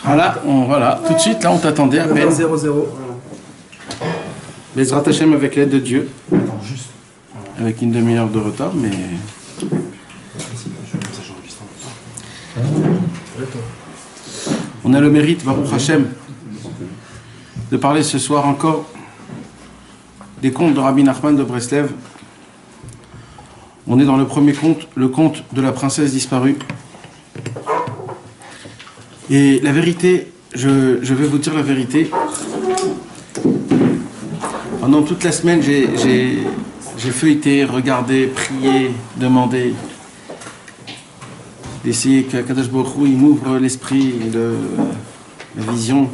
Voilà, tout de suite, là, on t'attendait à peine. 0-0. Bezrat Hashem avec l'aide de Dieu. Avec une demi-heure de retard, mais... On a le mérite, Baruch Hashem, de parler ce soir encore des contes de Rabbi Nachman de Breslev. On est dans le premier conte, le conte de la princesse disparue. Et la vérité, je vais vous dire la vérité. Pendant toute la semaine, j'ai feuilleté, regardé, prié, demandé, d'essayer qu'Akadosh Baruch Hu, il m'ouvre l'esprit, la vision,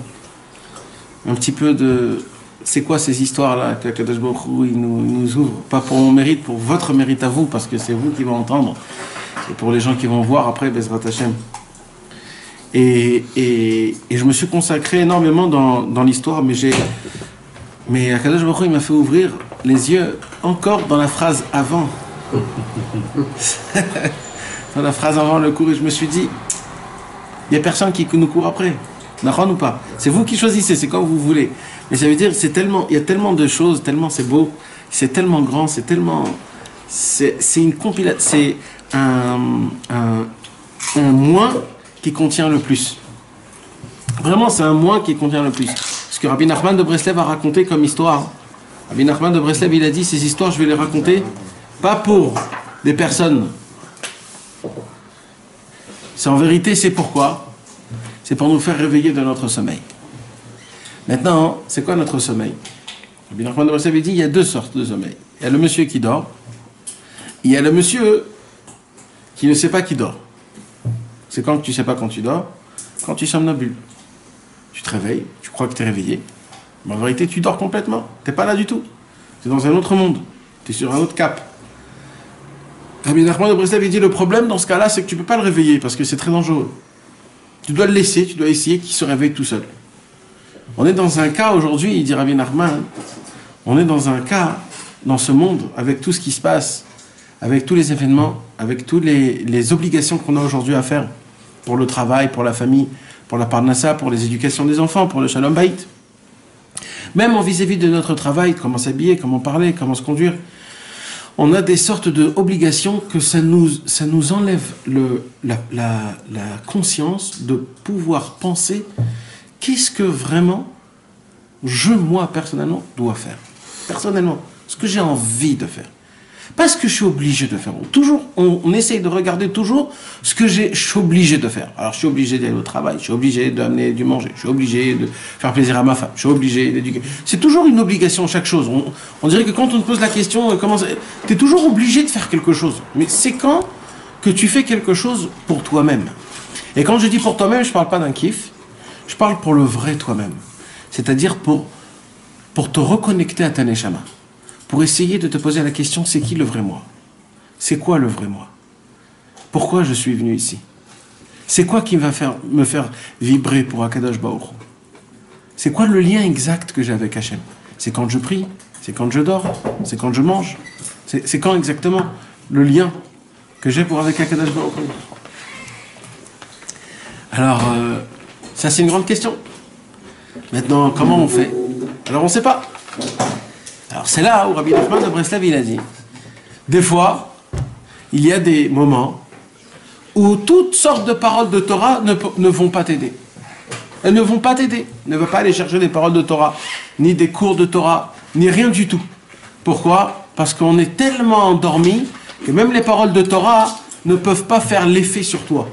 un petit peu de... C'est quoi ces histoires-là qu'Akadosh Baruch Hu, il nous ouvre, pas pour mon mérite, pour votre mérite à vous, parce que c'est vous qui vont entendre, et pour les gens qui vont voir après, Bezrat Hashem. Et je me suis consacré énormément dans l'histoire, mais Akadosh Baruch Hu, il m'a fait ouvrir les yeux encore dans la phrase avant. Dans la phrase avant le cours, et je me suis dit, il n'y a personne qui nous court après. D'accord ou pas? C'est vous qui choisissez, c'est comme vous voulez. Mais ça veut dire, il y a tellement de choses, tellement c'est beau, c'est tellement grand, c'est tellement... C'est une compilation, c'est un moi qui contient le plus. Vraiment, c'est un moi qui contient le plus. Ce que Rabbi Nachman de Breslev a raconté comme histoire. Rabbi Nachman de Breslev, il a dit, ces histoires, je vais les raconter, pas pour des personnes. C'est en vérité, c'est pourquoi? C'est pour nous faire réveiller de notre sommeil. Maintenant, c'est quoi notre sommeil? Rabbi Nachman de Breslev dit, il y a deux sortes de sommeil. Il y a le monsieur qui dort, il y a le monsieur qui ne sait pas qui dort. C'est quand tu ne sais pas quand tu dors, quand tu somnobules. Tu te réveilles, tu crois que tu es réveillé, mais en vérité, tu dors complètement. Tu n'es pas là du tout. Tu es dans un autre monde. Tu es sur un autre cap. Rabbi Nachman de Breslev dit, le problème dans ce cas-là, c'est que tu ne peux pas le réveiller parce que c'est très dangereux. Tu dois le laisser, tu dois essayer qu'il se réveille tout seul. On est dans un cas aujourd'hui, il dit Rabbi Nachman, on est dans un cas, dans ce monde, avec tout ce qui se passe, avec tous les événements, avec toutes les obligations qu'on a aujourd'hui à faire pour le travail, pour la famille, pour la parnassa, pour les éducations des enfants, pour le shalom bayit. Même en vis-à-vis de notre travail, comment s'habiller, comment parler, comment se conduire, on a des sortes d'obligations que ça nous enlève la conscience de pouvoir penser qu'est-ce que vraiment moi, personnellement, dois faire. Personnellement, ce que j'ai envie de faire. Pas ce que je suis obligé de faire. Toujours, on essaye de regarder toujours ce que je suis obligé de faire. Alors, je suis obligé d'aller au travail, je suis obligé d'amener du manger, je suis obligé de faire plaisir à ma femme, je suis obligé d'éduquer. C'est toujours une obligation, chaque chose. On dirait que quand on te pose la question, tu es toujours obligé de faire quelque chose. Mais c'est quand que tu fais quelque chose pour toi-même. Et quand je dis pour toi-même, je ne parle pas d'un kiff, je parle pour le vrai toi-même. C'est-à-dire pour te reconnecter à ta neshama. Pour essayer de te poser la question, c'est qui le vrai moi? C'est quoi le vrai moi? Pourquoi je suis venu ici? C'est quoi qui va me faire vibrer pour Akadosh Baruch Hu? C'est quoi le lien exact que j'ai avec Hachem? C'est quand je prie? C'est quand je dors? C'est quand je mange? C'est quand exactement le lien que j'ai avec Akadosh Baruch Hu? Alors, ça c'est une grande question. Maintenant, comment on fait? Alors on ne sait pas. Alors c'est là où Rabbi Nachman de Breslev il a dit, des fois, il y a des moments où toutes sortes de paroles de Torah ne vont pas t'aider. Elles ne vont pas t'aider. Ne va pas aller chercher des paroles de Torah, ni des cours de Torah, ni rien du tout. Pourquoi? Parce qu'on est tellement endormi que même les paroles de Torah ne peuvent pas faire l'effet sur toi.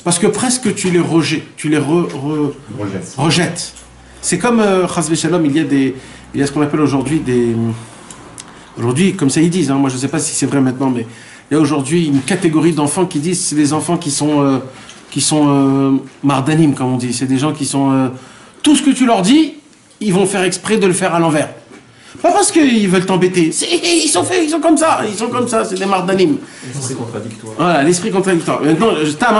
Parce que presque tu les rejettes, rejettes. C'est comme, Chas v'Shalom, il y a ce qu'on appelle aujourd'hui Aujourd'hui, comme ça ils disent, moi je ne sais pas si c'est vrai maintenant, mais il y a aujourd'hui une catégorie d'enfants qui disent c'est des enfants qui sont mardanim, comme on dit. C'est des gens qui sont... tout ce que tu leur dis, ils vont faire exprès de le faire à l'envers. Pas parce qu'ils veulent t'embêter. Ils sont comme ça, c'est des mardanim. L'esprit contradictoire. Voilà, l'esprit contradictoire. Maintenant,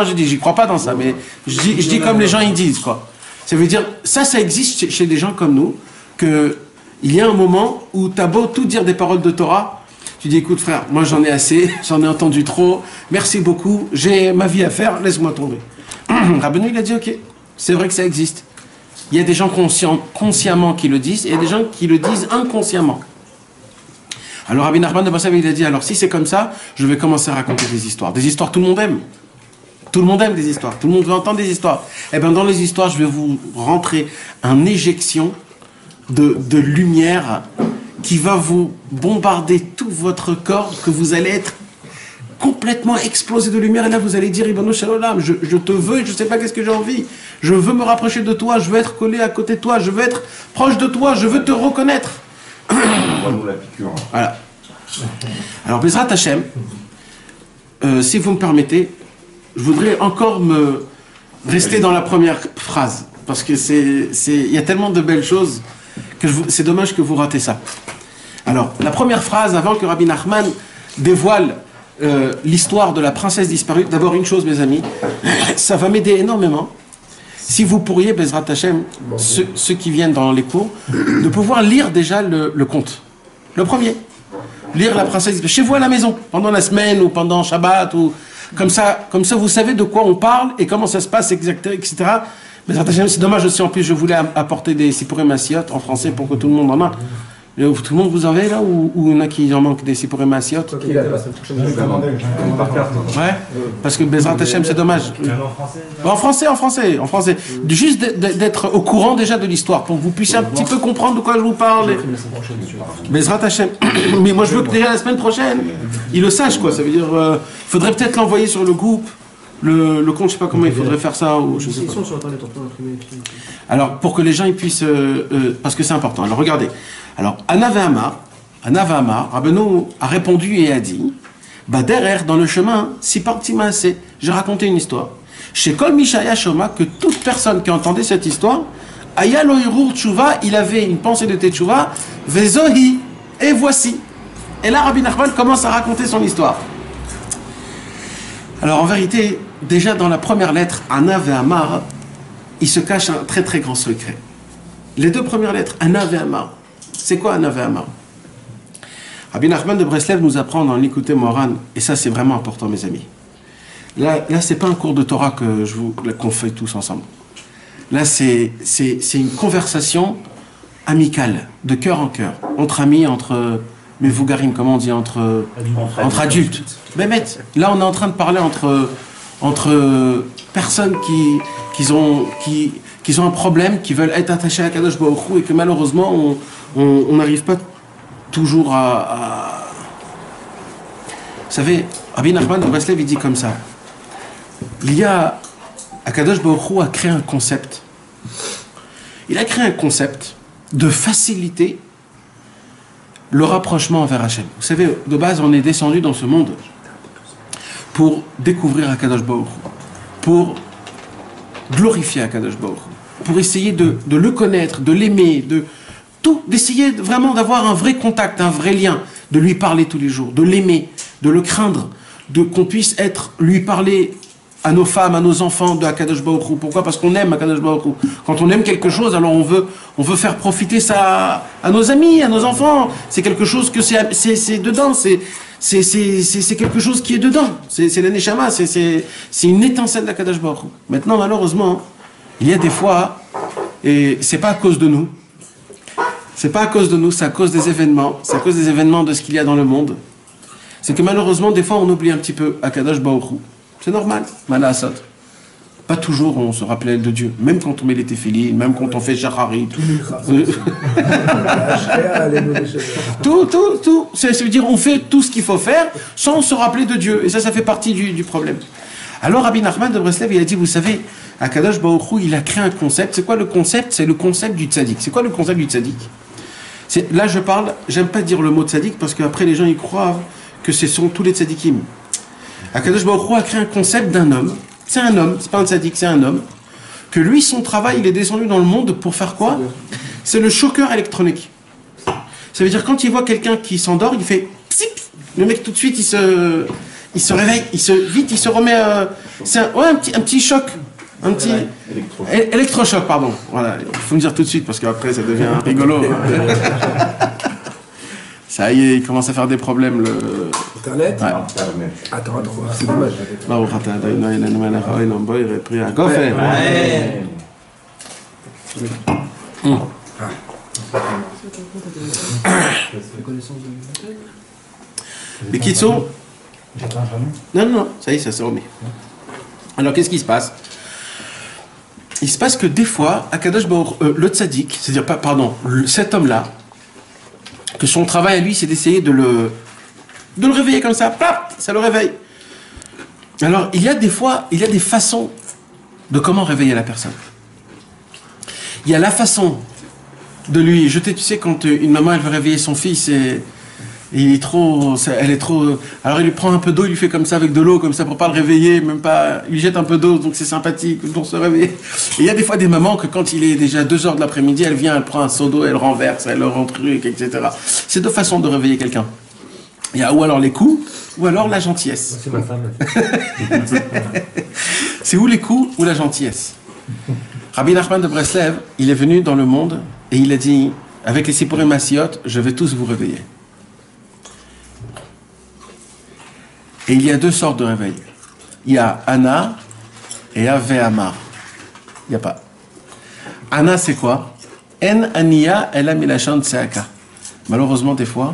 je dis, j'y crois pas dans ça, mais je dis comme les gens ils disent, quoi. Ça veut dire, ça existe chez des gens comme nous, que il y a un moment où t'as beau tout dire des paroles de Torah, tu dis, écoute frère, moi j'en ai assez, j'en ai entendu trop, merci beaucoup, j'ai ma vie à faire, laisse-moi tomber. Rabbeinu, il a dit, ok, c'est vrai que ça existe. Il y a des gens consciemment qui le disent, et il y a des gens qui le disent inconsciemment. Alors Rabbi Nachman de Breslev, il a dit, alors si c'est comme ça, je vais commencer à raconter des histoires. Des histoires, tout le monde aime. Tout le monde aime des histoires. Tout le monde veut entendre des histoires. Et bien dans les histoires, je vais vous rentrer une éjection de lumière qui va vous bombarder tout votre corps, que vous allez être complètement explosé de lumière. Et là, vous allez dire, Ibn Shalom, je te veux, je ne sais pas qu'est-ce que j'ai envie. Je veux me rapprocher de toi, je veux être collé à côté de toi, je veux être proche de toi, je veux te reconnaître. Voilà. Alors, Bezrat Hashem, si vous me permettez, je voudrais encore me rester dans la première phrase, parce que il y a tellement de belles choses que c'est dommage que vous ratez ça. Alors, la première phrase, avant que Rabbi Nachman dévoile l'histoire de la princesse disparue, d'abord une chose, mes amis, ça va m'aider énormément. Si vous pourriez, Bezrat Hashem, ceux qui viennent dans les cours, de pouvoir lire déjà le conte. Le premier. Lire la princesse chez vous à la maison, pendant la semaine ou pendant Shabbat, ou comme ça vous savez de quoi on parle et comment ça se passe, etc. Bezrat Hashem, c'est dommage aussi, en plus je voulais apporter des Sipurim Massiot en français pour que tout le monde en a. Tout le monde vous en avez là, ou il y en a qui en manquent des Sipurim Massiot? Ouais, parce que Bezrat Hashem, c'est dommage. En français. Juste d'être au courant déjà de l'histoire, pour que vous puissiez un petit peu comprendre de quoi je vous parle. Bezrat Hashem. Mais moi je veux que déjà la semaine prochaine, ils le sachent, quoi. Ça veut dire, faudrait peut-être l'envoyer sur le groupe. Le compte, je sais pas comment il faudrait faire ça, ou je sais pas. Alors, pour que les gens ils puissent, parce que c'est important. Alors, regardez. Alors, Anna Vehama, Rabbeinu a répondu et a dit, bah derrière, dans le chemin, si parti m'a assez. J'ai raconté une histoire. Chez Kol Mishaya Shoma, que toute personne qui entendait cette histoire, Aya Loirur Tshuva, il avait une pensée de Tetshuva, Vezohi, et voici. Et là, Rabbi Nachman commence à raconter son histoire. Alors en vérité, déjà dans la première lettre, Anna Vehama, il se cache un très très grand secret. Les deux premières lettres, Anna Vehama. C'est quoi Anna Vehama? Rabbi Nachman de Breslev nous apprend dans l'Écouté Moran, et ça c'est vraiment important mes amis. Là c'est pas un cours de Torah qu'on fait tous ensemble. Là c'est une conversation amicale, de cœur en cœur, entre amis, entre Mevougarim, comment on dit, entre adultes. Bémet, là on est en train de parler entre personnes qui ont un problème, qui veulent être attachées à Kadosh Baruch Hu, et que malheureusement on n'arrive pas toujours à... Vous savez, Rabbi Nachman de Breslev il dit comme ça, il y a, Akadosh Baruch Hu a créé un concept. Il a créé un concept de faciliter le rapprochement envers Hachem. Vous savez, de base, on est descendu dans ce monde pour découvrir Akadosh Baruch Hu, pour glorifier Akadosh Baruch Hu, pour essayer de le connaître, de l'aimer, d'essayer vraiment d'avoir un vrai contact, un vrai lien, de lui parler tous les jours, de l'aimer, de le craindre, qu'on puisse lui parler à nos femmes, à nos enfants de Akadosh Baruch Hu. Pourquoi? Parce qu'on aime Akadosh Baruch Hu. Quand on aime quelque chose, alors on veut faire profiter ça à nos amis, à nos enfants. C'est quelque chose que c'est dedans, c'est quelque chose qui est dedans. C'est la Neshama, c'est une étincelle d'Akadosh Baruch Hu. Maintenant, malheureusement, il y a des fois, et c'est pas à cause de nous, c'est pas à cause de nous, c'est à cause des événements, c'est à cause des événements de ce qu'il y a dans le monde. C'est que malheureusement, des fois, on oublie un petit peu Akadosh Baruch Hu. C'est normal, Malaasot. Pas toujours on se rappelait de Dieu, même quand on met les téfilines, même quand on fait Shachari. Tout. Ça veut dire on fait tout ce qu'il faut faire sans se rappeler de Dieu. Et ça fait partie du problème. Alors Rabbi Nachman de Breslev, il a dit, vous savez, Akadosh Baruch Hu, il a créé un concept. C'est quoi le concept? C'est le concept du tzaddik. C'est quoi le concept du tzaddik? Là je parle, j'aime pas dire le mot tzaddik parce qu'après les gens ils croient que ce sont tous les tzaddikim. Akadosh Baruch Hu a créé un concept d'un homme. C'est un homme, c'est pas un tzaddik, c'est un homme. Que lui, son travail, il est descendu dans le monde pour faire quoi? C'est le choqueur électronique. Ça veut dire quand il voit quelqu'un qui s'endort, il fait psip. Le mec tout de suite, il se réveille, il se remet. C'est un petit choc. Un petit électrochoc, pardon. Voilà, il faut me dire tout de suite parce qu'après ça devient rigolo. Ça y est, il commence à faire des problèmes, le... Internet. Ouais. Attends, c'est dommage. Mais Kitso, non, ça y est, ça se remet. Alors qu'est-ce qui se passe? Il se passe que des fois, Akadosh Baruch le tzaddik, c'est-à-dire, cet homme-là, que son travail à lui, c'est d'essayer de le réveiller comme ça, plap, ça le réveille. Alors, il y a des façons de comment réveiller la personne. Il y a la façon de lui jeter, tu sais, quand une maman, elle veut réveiller son fils, elle est trop... Alors, il lui prend un peu d'eau, il lui fait comme ça, avec de l'eau, comme ça, pour pas le réveiller, même pas... Il lui jette un peu d'eau, donc c'est sympathique, pour se réveiller. Et il y a des fois des mamans que quand il est déjà 2 heures de l'après-midi, elle vient, elle prend un seau d'eau, elle renverse, elle le rentruque, etc. C'est 2 façons de réveiller quelqu'un. Il y a ou alors les coups, ou alors la gentillesse. C'est ma femme. C'est ou les coups, ou la gentillesse. Rabbi Nachman de Breslev, il est venu dans le monde, et il a dit, avec les Sipurim Massiot, je vais tous vous réveiller. Et il y a 2 sortes de réveil. Il y a Anna et Ave Amar. Il n'y a pas. Anna, c'est quoi? En Aniya ela milachon tseaka. Malheureusement, des fois,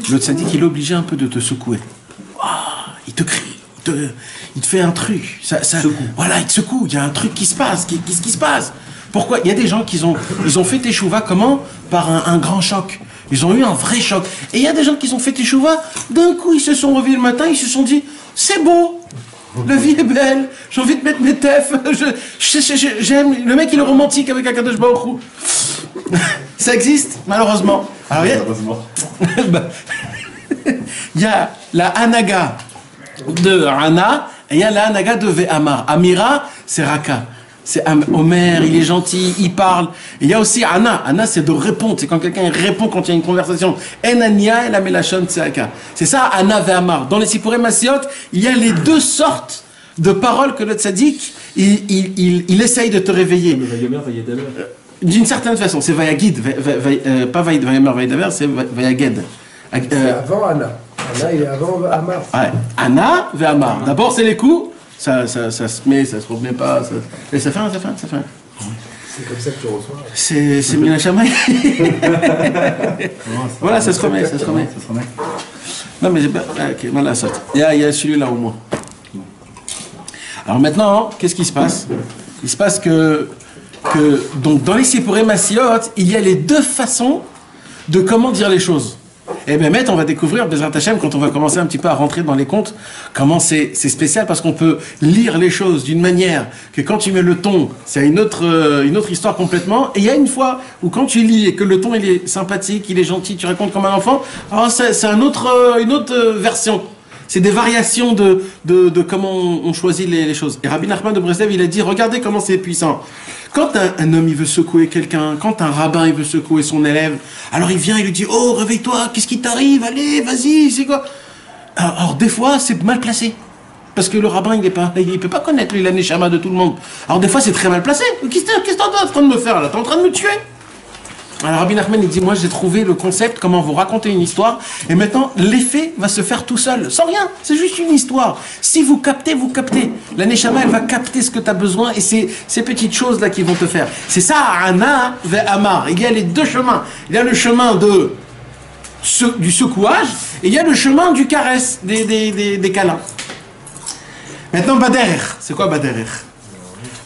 le tzaddik, il est obligé un peu de te secouer. Oh, il te crie, il te fait un truc. Voilà, il te secoue. Il y a un truc qui se passe. Qu'est-ce qui se passe? Pourquoi? Il y a des gens qui ont fait teshuva comment? Par un grand choc. Ils ont eu un vrai choc. Et il y a des gens qui ont fait teshuva, d'un coup, ils se sont réveillés le matin, ils se sont dit, c'est beau, la vie est belle, j'ai envie de mettre mes tefs, j'aime, le mec il est romantique avec Akadosh Baruch Hu. Ça existe, malheureusement. Alors, il y a la Anaga de Ana, et il y a la Anaga de Ve'amar. Amira, c'est Raka. C'est Omer, il est gentil, il parle. Et il y a aussi Anna. Anna, c'est de répondre. C'est quand quelqu'un répond quand il y a une conversation. Enania et la Melachon Tseaka. C'est ça, Anna Ve'amar. Dans les Sipurim Massiot, il y a les 2 sortes de paroles que le tzaddik, il essaye de te réveiller. D'une certaine façon. C'est Vayagid. Pas Vayamer, Vayadaver, c'est Vayaged. C'est avant Anna. Anna, il est avant Amar. Ouais. Anna Ve'amar. D'abord, c'est les coups. Ça se met, ça se remet pas. Et ça fait un. C'est comme ça que tu reçois. C'est Minachamaï. Voilà, ça se remet. Non, mais j'ai pas. Ok, voilà, ça. Il y a celui-là au moins. Alors maintenant, qu'est-ce qui se passe? Il se passe que donc dans les Sipurim Massiot, il y a les 2 façons de comment dire les choses. Et bien, on va découvrir, Bezrat Hashem, quand on va commencer un petit peu à rentrer dans les contes, comment c'est spécial, parce qu'on peut lire les choses d'une manière que quand tu mets le ton, c'est une autre histoire complètement. Et il y a une fois où quand tu lis et que le ton il est sympathique, il est gentil, tu racontes comme un enfant, alors c'est une autre version. C'est des variations de comment on choisit les choses. Et Rabbi Nachman de Breslev, il a dit, regardez comment c'est puissant. Quand un homme il veut secouer quelqu'un, quand un rabbin il veut secouer son élève, alors il vient, il lui dit, oh réveille-toi, qu'est-ce qui t'arrive, allez, vas-y, c'est quoi? Alors des fois c'est mal placé, parce que le rabbin il peut pas connaître lui la neshama de tout le monde. Alors des fois c'est très mal placé. Qu'est-ce que t'es en train de me faire là? T'es en train de me tuer? Alors Rabbi Nachman il dit, moi j'ai trouvé le concept, comment vous raconter une histoire, et maintenant l'effet va se faire tout seul, sans rien, c'est juste une histoire. Si vous captez, vous captez. La Neshama elle va capter ce que tu as besoin, et c'est ces petites choses là qui vont te faire. C'est ça, Ana Ve'amar. Il y a les 2 chemins. Il y a le chemin du secouage, et il y a le chemin du caresse, des câlins. Maintenant Baderer, c'est quoi Baderer?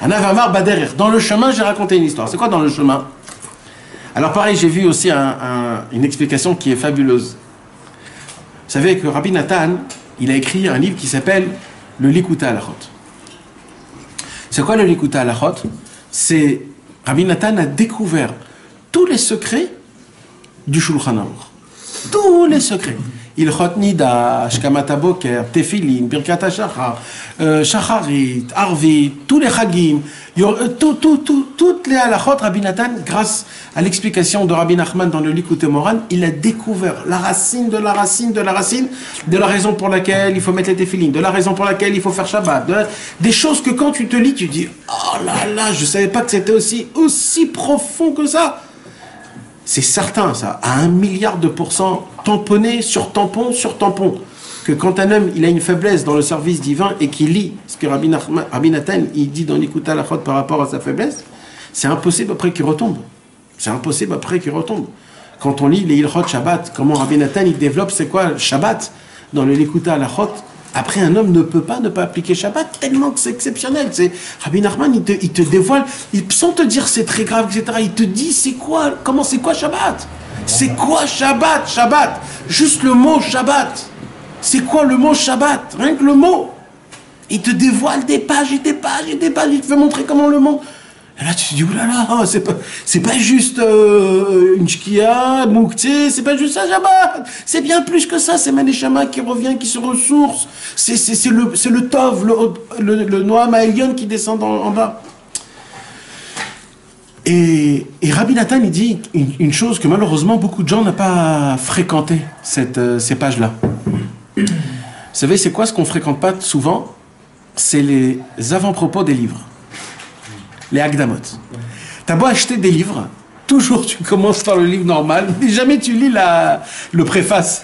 Ana Ve'amar Baderer. Dans le chemin, j'ai raconté une histoire. C'est quoi dans le chemin? Alors pareil, j'ai vu aussi une explication qui est fabuleuse. Vous savez que Rabbi Nathan, il a écrit un livre qui s'appelle le Likutei Halachot. C'est quoi le Likutei Halachot? C'est Rabbi Nathan a découvert tous les secrets du Shulchan Aruch. Tous les secrets. Ilchot Nida, Shkamat HaBoker, Tefillin, Birkat HaShachar, Shacharit, Arvit, tous les Chagim, toutes les halachot, Rabbi Nathan, grâce à l'explication de Rabbi Nachman dans le Likutei Moran, il a découvert la racine de la racine de la racine, de la raison pour laquelle il faut mettre les Tefillin, de la raison pour laquelle il faut faire Shabbat, des choses que quand tu te lis, tu dis, oh là là, je savais pas que c'était aussi profond que ça. c'est certain ça, à 1 milliard de pourcents, tamponné sur tampon, que quand un homme il a une faiblesse dans le service divin et qu'il lit ce que Rabbi Nathan il dit dans l'Ikouta Halachot par rapport à sa faiblesse, c'est impossible après qu'il retombe. C'est impossible après qu'il retombe. Quand on lit les Ilchot Shabbat, comment Rabbi Nathan il développe c'est quoi Shabbat dans le l'Ikouta Halachot, après un homme ne peut pas appliquer Shabbat tellement que c'est exceptionnel. Rabbi Nachman il te dévoile, sans te dire c'est très grave, etc. Il te dit c'est quoi Shabbat. C'est quoi Shabbat. Juste le mot Shabbat. C'est quoi le mot Shabbat? Rien que le mot. Il te dévoile des pages et des pages et des pages. Il te fait montrer comment le mot. Et là, tu te dis, oulala, c'est pas juste une shkia, mouktsé, c'est pas juste ça, Shabbat. C'est bien plus que ça. C'est Maneshama qui revient, qui se ressource. C'est le Tov, le Noam Ha'elyon qui descend en bas. Et Rabbi Nathan, il dit une chose que malheureusement beaucoup de gens n'ont pas fréquenté, ces pages-là. Vous savez, c'est quoi ce qu'on ne fréquente pas souvent? C'est les avant-propos des livres. Les Akdamot. T'as beau acheter des livres, toujours tu commences par le livre normal, mais jamais tu lis le préface.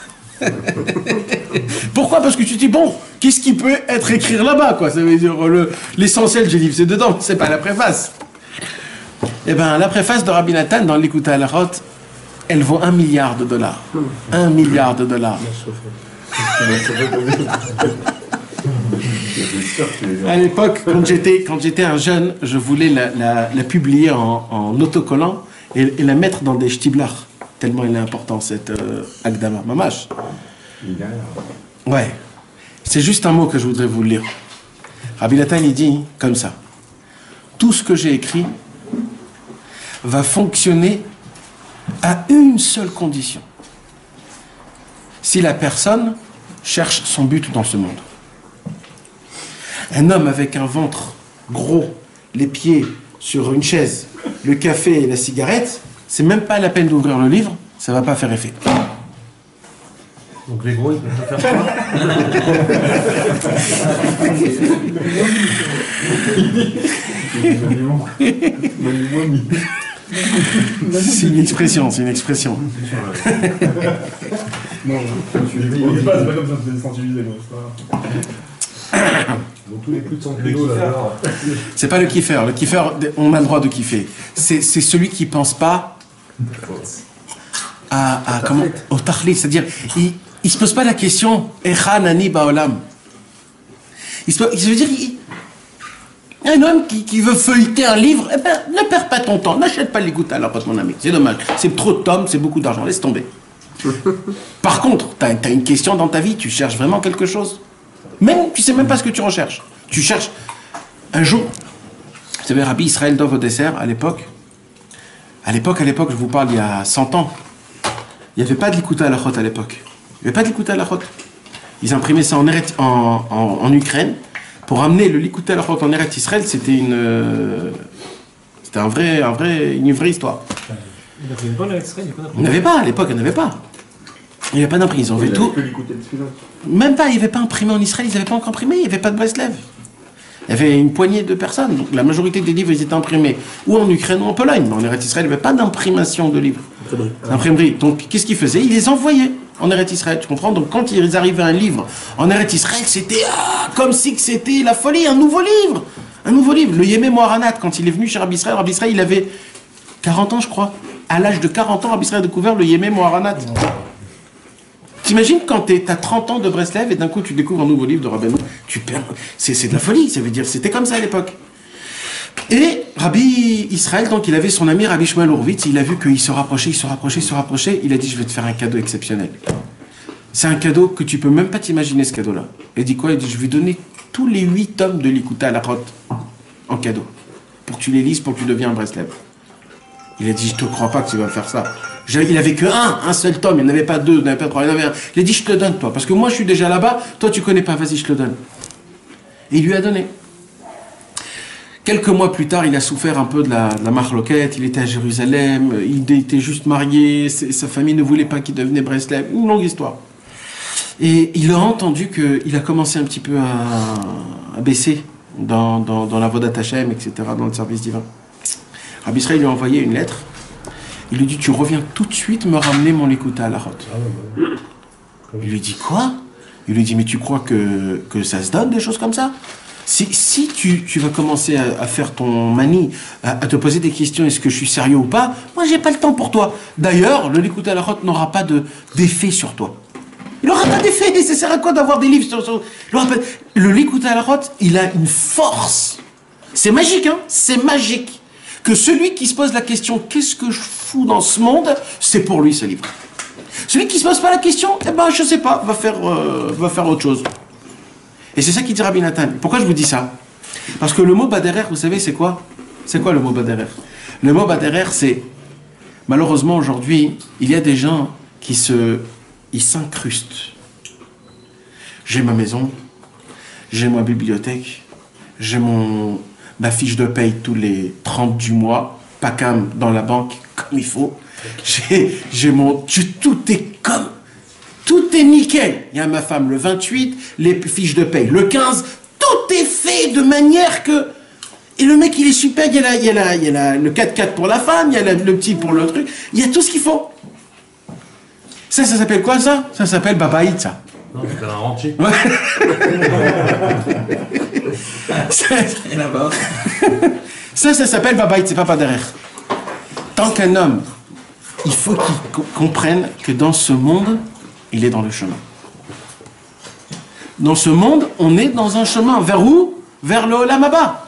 Pourquoi? Parce que tu te dis, bon, qu'est-ce qui peut être écrit là-bas, quoi? Ça veut dire, l'essentiel du livre, c'est dedans, c'est pas la préface. Eh bien, la préface de Rabbi Nathan dans l'Ikouta Halachot, elle vaut $1 milliard. $1 milliard. À l'époque, quand j'étais un jeune, je voulais la publier en autocollant et la mettre dans des shtiblar, tellement elle est importante, cette Akdama. Mamash. Ouais. C'est juste un mot que je voudrais vous lire. Rabbi Nathan, il dit comme ça. Tout ce que j'ai écrit va fonctionner à une seule condition. Si la personne cherche son but dans ce monde. Un homme avec un ventre gros, les pieds sur une chaise, le café et la cigarette, c'est même pas la peine d'ouvrir le livre, ça va pas faire effet. Donc les gros, ils peuvent faire C'est une expression, c'est une expression. Non, c'est pas comme ça, c'est sensibilisé. Donc tous les plus de 100 kilos là. C'est pas le kiffer. Le kiffer, on a le droit de kiffer. C'est celui qui pense pas au tahlit, c'est-à-dire il se pose pas la question Echa nani baolam. Il veut dire un homme qui veut feuilleter un livre, eh ben, ne perds pas ton temps, n'achète pas les gouttes à la pote, mon ami, c'est dommage. C'est trop de tomes, c'est beaucoup d'argent, laisse tomber. Par contre, tu as une question dans ta vie, tu cherches vraiment quelque chose. Même, tu sais même pas ce que tu recherches. Tu cherches un jour. Vous savez, Rabbi Israël Dov Odesser, à l'époque, je vous parle il y a 100 ans, il n'y avait pas de l'Ikouta Halachot à l'époque. Il n'y avait pas de l'Ikouta Halachot. Ils imprimaient ça en Ukraine. Pour amener le l'Ikouta Halachot en Eretz Israël, c'était une vraie histoire. Il n'y avait pas à l'époque, il n'y avait pas. Il n'y avait pas d'imprimé, ils ont fait tout. Même pas, il n'y avait pas imprimé en Israël, ils n'avaient pas encore imprimé, il n'y avait pas de Breslev. Il y avait une poignée de personnes, donc la majorité des livres ils étaient imprimés ou en Ukraine ou en Pologne, mais en Eretz Israël, il n'y avait pas d'imprimation de livres. D'imprimerie. Donc qu'est-ce qu'ils faisaient? Ils les envoyaient en Eretz Israël, tu comprends? Donc quand ils arrivaient à un livre en Eretz Israël, c'était comme si c'était la folie, un nouveau livre. Un nouveau livre. Le Yémé Moharanat, quand il est venu chez Rabbi Israël, il avait 40 ans, je crois. À l'âge de 40 ans, Rabbi Israël a découvert le Yémé Moharanat. T'imagines quand t'as 30 ans de Breslev et d'un coup tu découvres un nouveau livre de Rabbeinu, tu perds. C'est de la folie, ça veut dire, c'était comme ça à l'époque. Et Rabbi Israël, donc il avait son ami Rabbi Shmuel Horowitz, il a vu qu'il se rapprochait, il a dit je vais te faire un cadeau exceptionnel. C'est un cadeau que tu peux même pas t'imaginer ce cadeau-là. Il dit quoi? Il dit je vais donner tous les 8 tomes de l'Ikouta Halachot en cadeau, pour que tu les lises, pour que tu deviennes un Breslev. Il a dit, je te crois pas que tu vas faire ça. Il avait que un seul tome, il n'avait pas 2, il n'avait pas 3, il en avait un. Il a dit, je te le donne, toi, parce que moi je suis déjà là-bas, toi tu connais pas, vas-y, je te le donne. Et il lui a donné. Quelques mois plus tard, il a souffert un peu de la marloquette, il était à Jérusalem, il était juste marié, sa famille ne voulait pas qu'il devenait Breslev, une longue histoire. Et il a entendu qu'il a commencé un petit peu à baisser dans la Vodat Hashem, etc., dans le service divin. Rabbi Israël lui a envoyé une lettre Il lui dit, tu reviens tout de suite me ramener mon Likutei Halachot. Il lui dit, quoi? Il lui dit, mais tu crois que ça se donne des choses comme ça? Si tu vas commencer à faire ton mani, à te poser des questions, est-ce que je suis sérieux ou pas? Moi, j'ai pas le temps pour toi. D'ailleurs, le Likutei Halachot n'aura pas d'effet sur toi. Il n'aura pas d'effet. Ça sert à quoi d'avoir des livres sur... Le Likutei Halachot, il a une force. C'est magique, hein? C'est magique. Que celui qui se pose la question, qu'est-ce que je fous dans ce monde? C'est pour lui, ce livre. Celui qui ne se pose pas la question, eh ben, je sais pas, va faire autre chose. Et c'est ça qu'il dit Rabbi Nathan. Pourquoi je vous dis ça? Parce que le mot Baderer, vous savez, c'est quoi? C'est quoi le mot Baderer? Le mot Baderer, c'est... Malheureusement, aujourd'hui, il y a des gens qui ils s'incrustent. J'ai ma maison, j'ai ma bibliothèque, j'ai ma fiche de paye tous les 30 du mois, PACAM dans la banque, comme il faut. Tout est comme... Tout est nickel. Il y a ma femme le 28, les fiches de paye le 15, tout est fait de manière que... Et le mec, il est super, il y a le 4x4 pour la femme, il y a le petit pour le truc, il y a tout ce qu'il faut. Ça s'appelle quoi, ça? Ça s'appelle babaït, ça. Non, c'est un rentier. Ouais. Ça s'appelle babaït, c'est pas derrière. Tant qu'un homme, il faut qu'il comprenne que dans ce monde, il est dans le chemin. Dans ce monde, on est dans un chemin. Vers où? Vers le Olam Haba.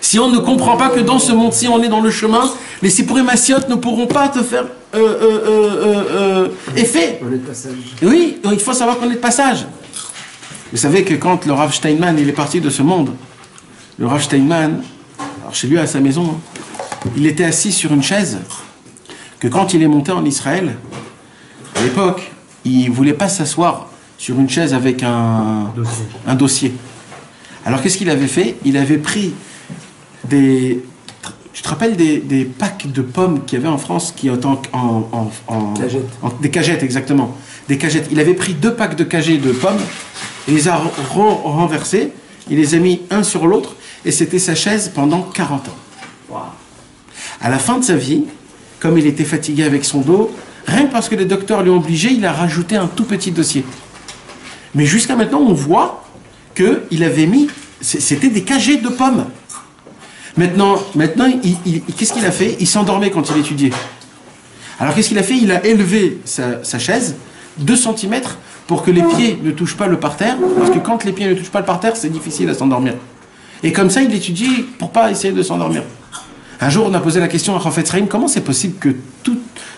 Si on ne comprend pas que dans ce monde-ci, on est dans le chemin, les Sipurim Massiot ne pourront pas te faire effet. On est de passage. Oui, il faut savoir qu'on est de passage. Vous savez que quand le Rav Steinman il est parti de ce monde, le Rav Steinman, alors chez lui à sa maison, il était assis sur une chaise, que quand il est monté en Israël, à l'époque, il ne voulait pas s'asseoir sur une chaise avec un dossier. Alors qu'est-ce qu'il avait fait? Il avait pris tu te rappelles des packs de pommes qu'il y avait en France qui étaient des cagettes, exactement. Des cagettes. Il avait pris 2 packs de cagettes de pommes, il les a renversés, il les a mis un sur l'autre, et c'était sa chaise pendant 40 ans. Wow. À la fin de sa vie, comme il était fatigué avec son dos, rien que parce que les docteurs lui ont obligé, il a rajouté un tout petit dossier. Mais jusqu'à maintenant, on voit qu'il avait mis... C'était des cagettes de pommes. Maintenant qu'est-ce qu'il a fait? Il s'endormait quand il étudiait. Alors qu'est-ce qu'il a fait? Il a élevé sa chaise 2 cm pour que les pieds ne touchent pas le parterre, parce que quand les pieds ne touchent pas le parterre, c'est difficile à s'endormir. Et comme ça, il étudie pour pas essayer de s'endormir. Un jour, on a posé la question à Chafetz Chaim, comment c'est possible que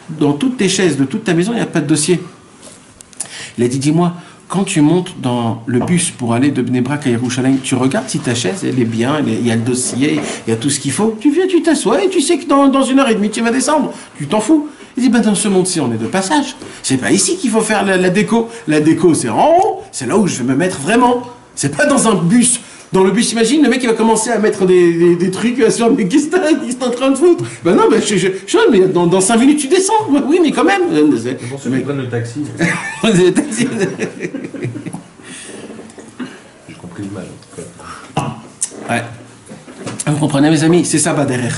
dans toutes tes chaises de toute ta maison, il n'y a pas de dossier? Il a dit, dis-moi, quand tu montes dans le bus pour aller de Bnei Brak à Yerushalayim, tu regardes si ta chaise, elle est bien, il y a le dossier, il y a tout ce qu'il faut. Tu viens, tu t'assois et tu sais que dans 1h30, tu vas descendre. Tu t'en fous. Il dit, ben dans ce monde-ci, on est de passage. C'est pas ici qu'il faut faire la déco. La déco, c'est en haut. C'est là où je vais me mettre vraiment. C'est pas dans un bus. Dans le bus, imagine, le mec, il va commencer à mettre des trucs, il va se dire, mais qu'est-ce qu'il est en train de foutre? Ben non, ben Sean, mais dans 5 minutes, tu descends. Oui, mais quand même. C'est pour ça qu'ils prennent le taxi. Le taxi. J'ai compris le mal, en tout cas. Ouais. Vous comprenez, mes amis? C'est ça, Baderer.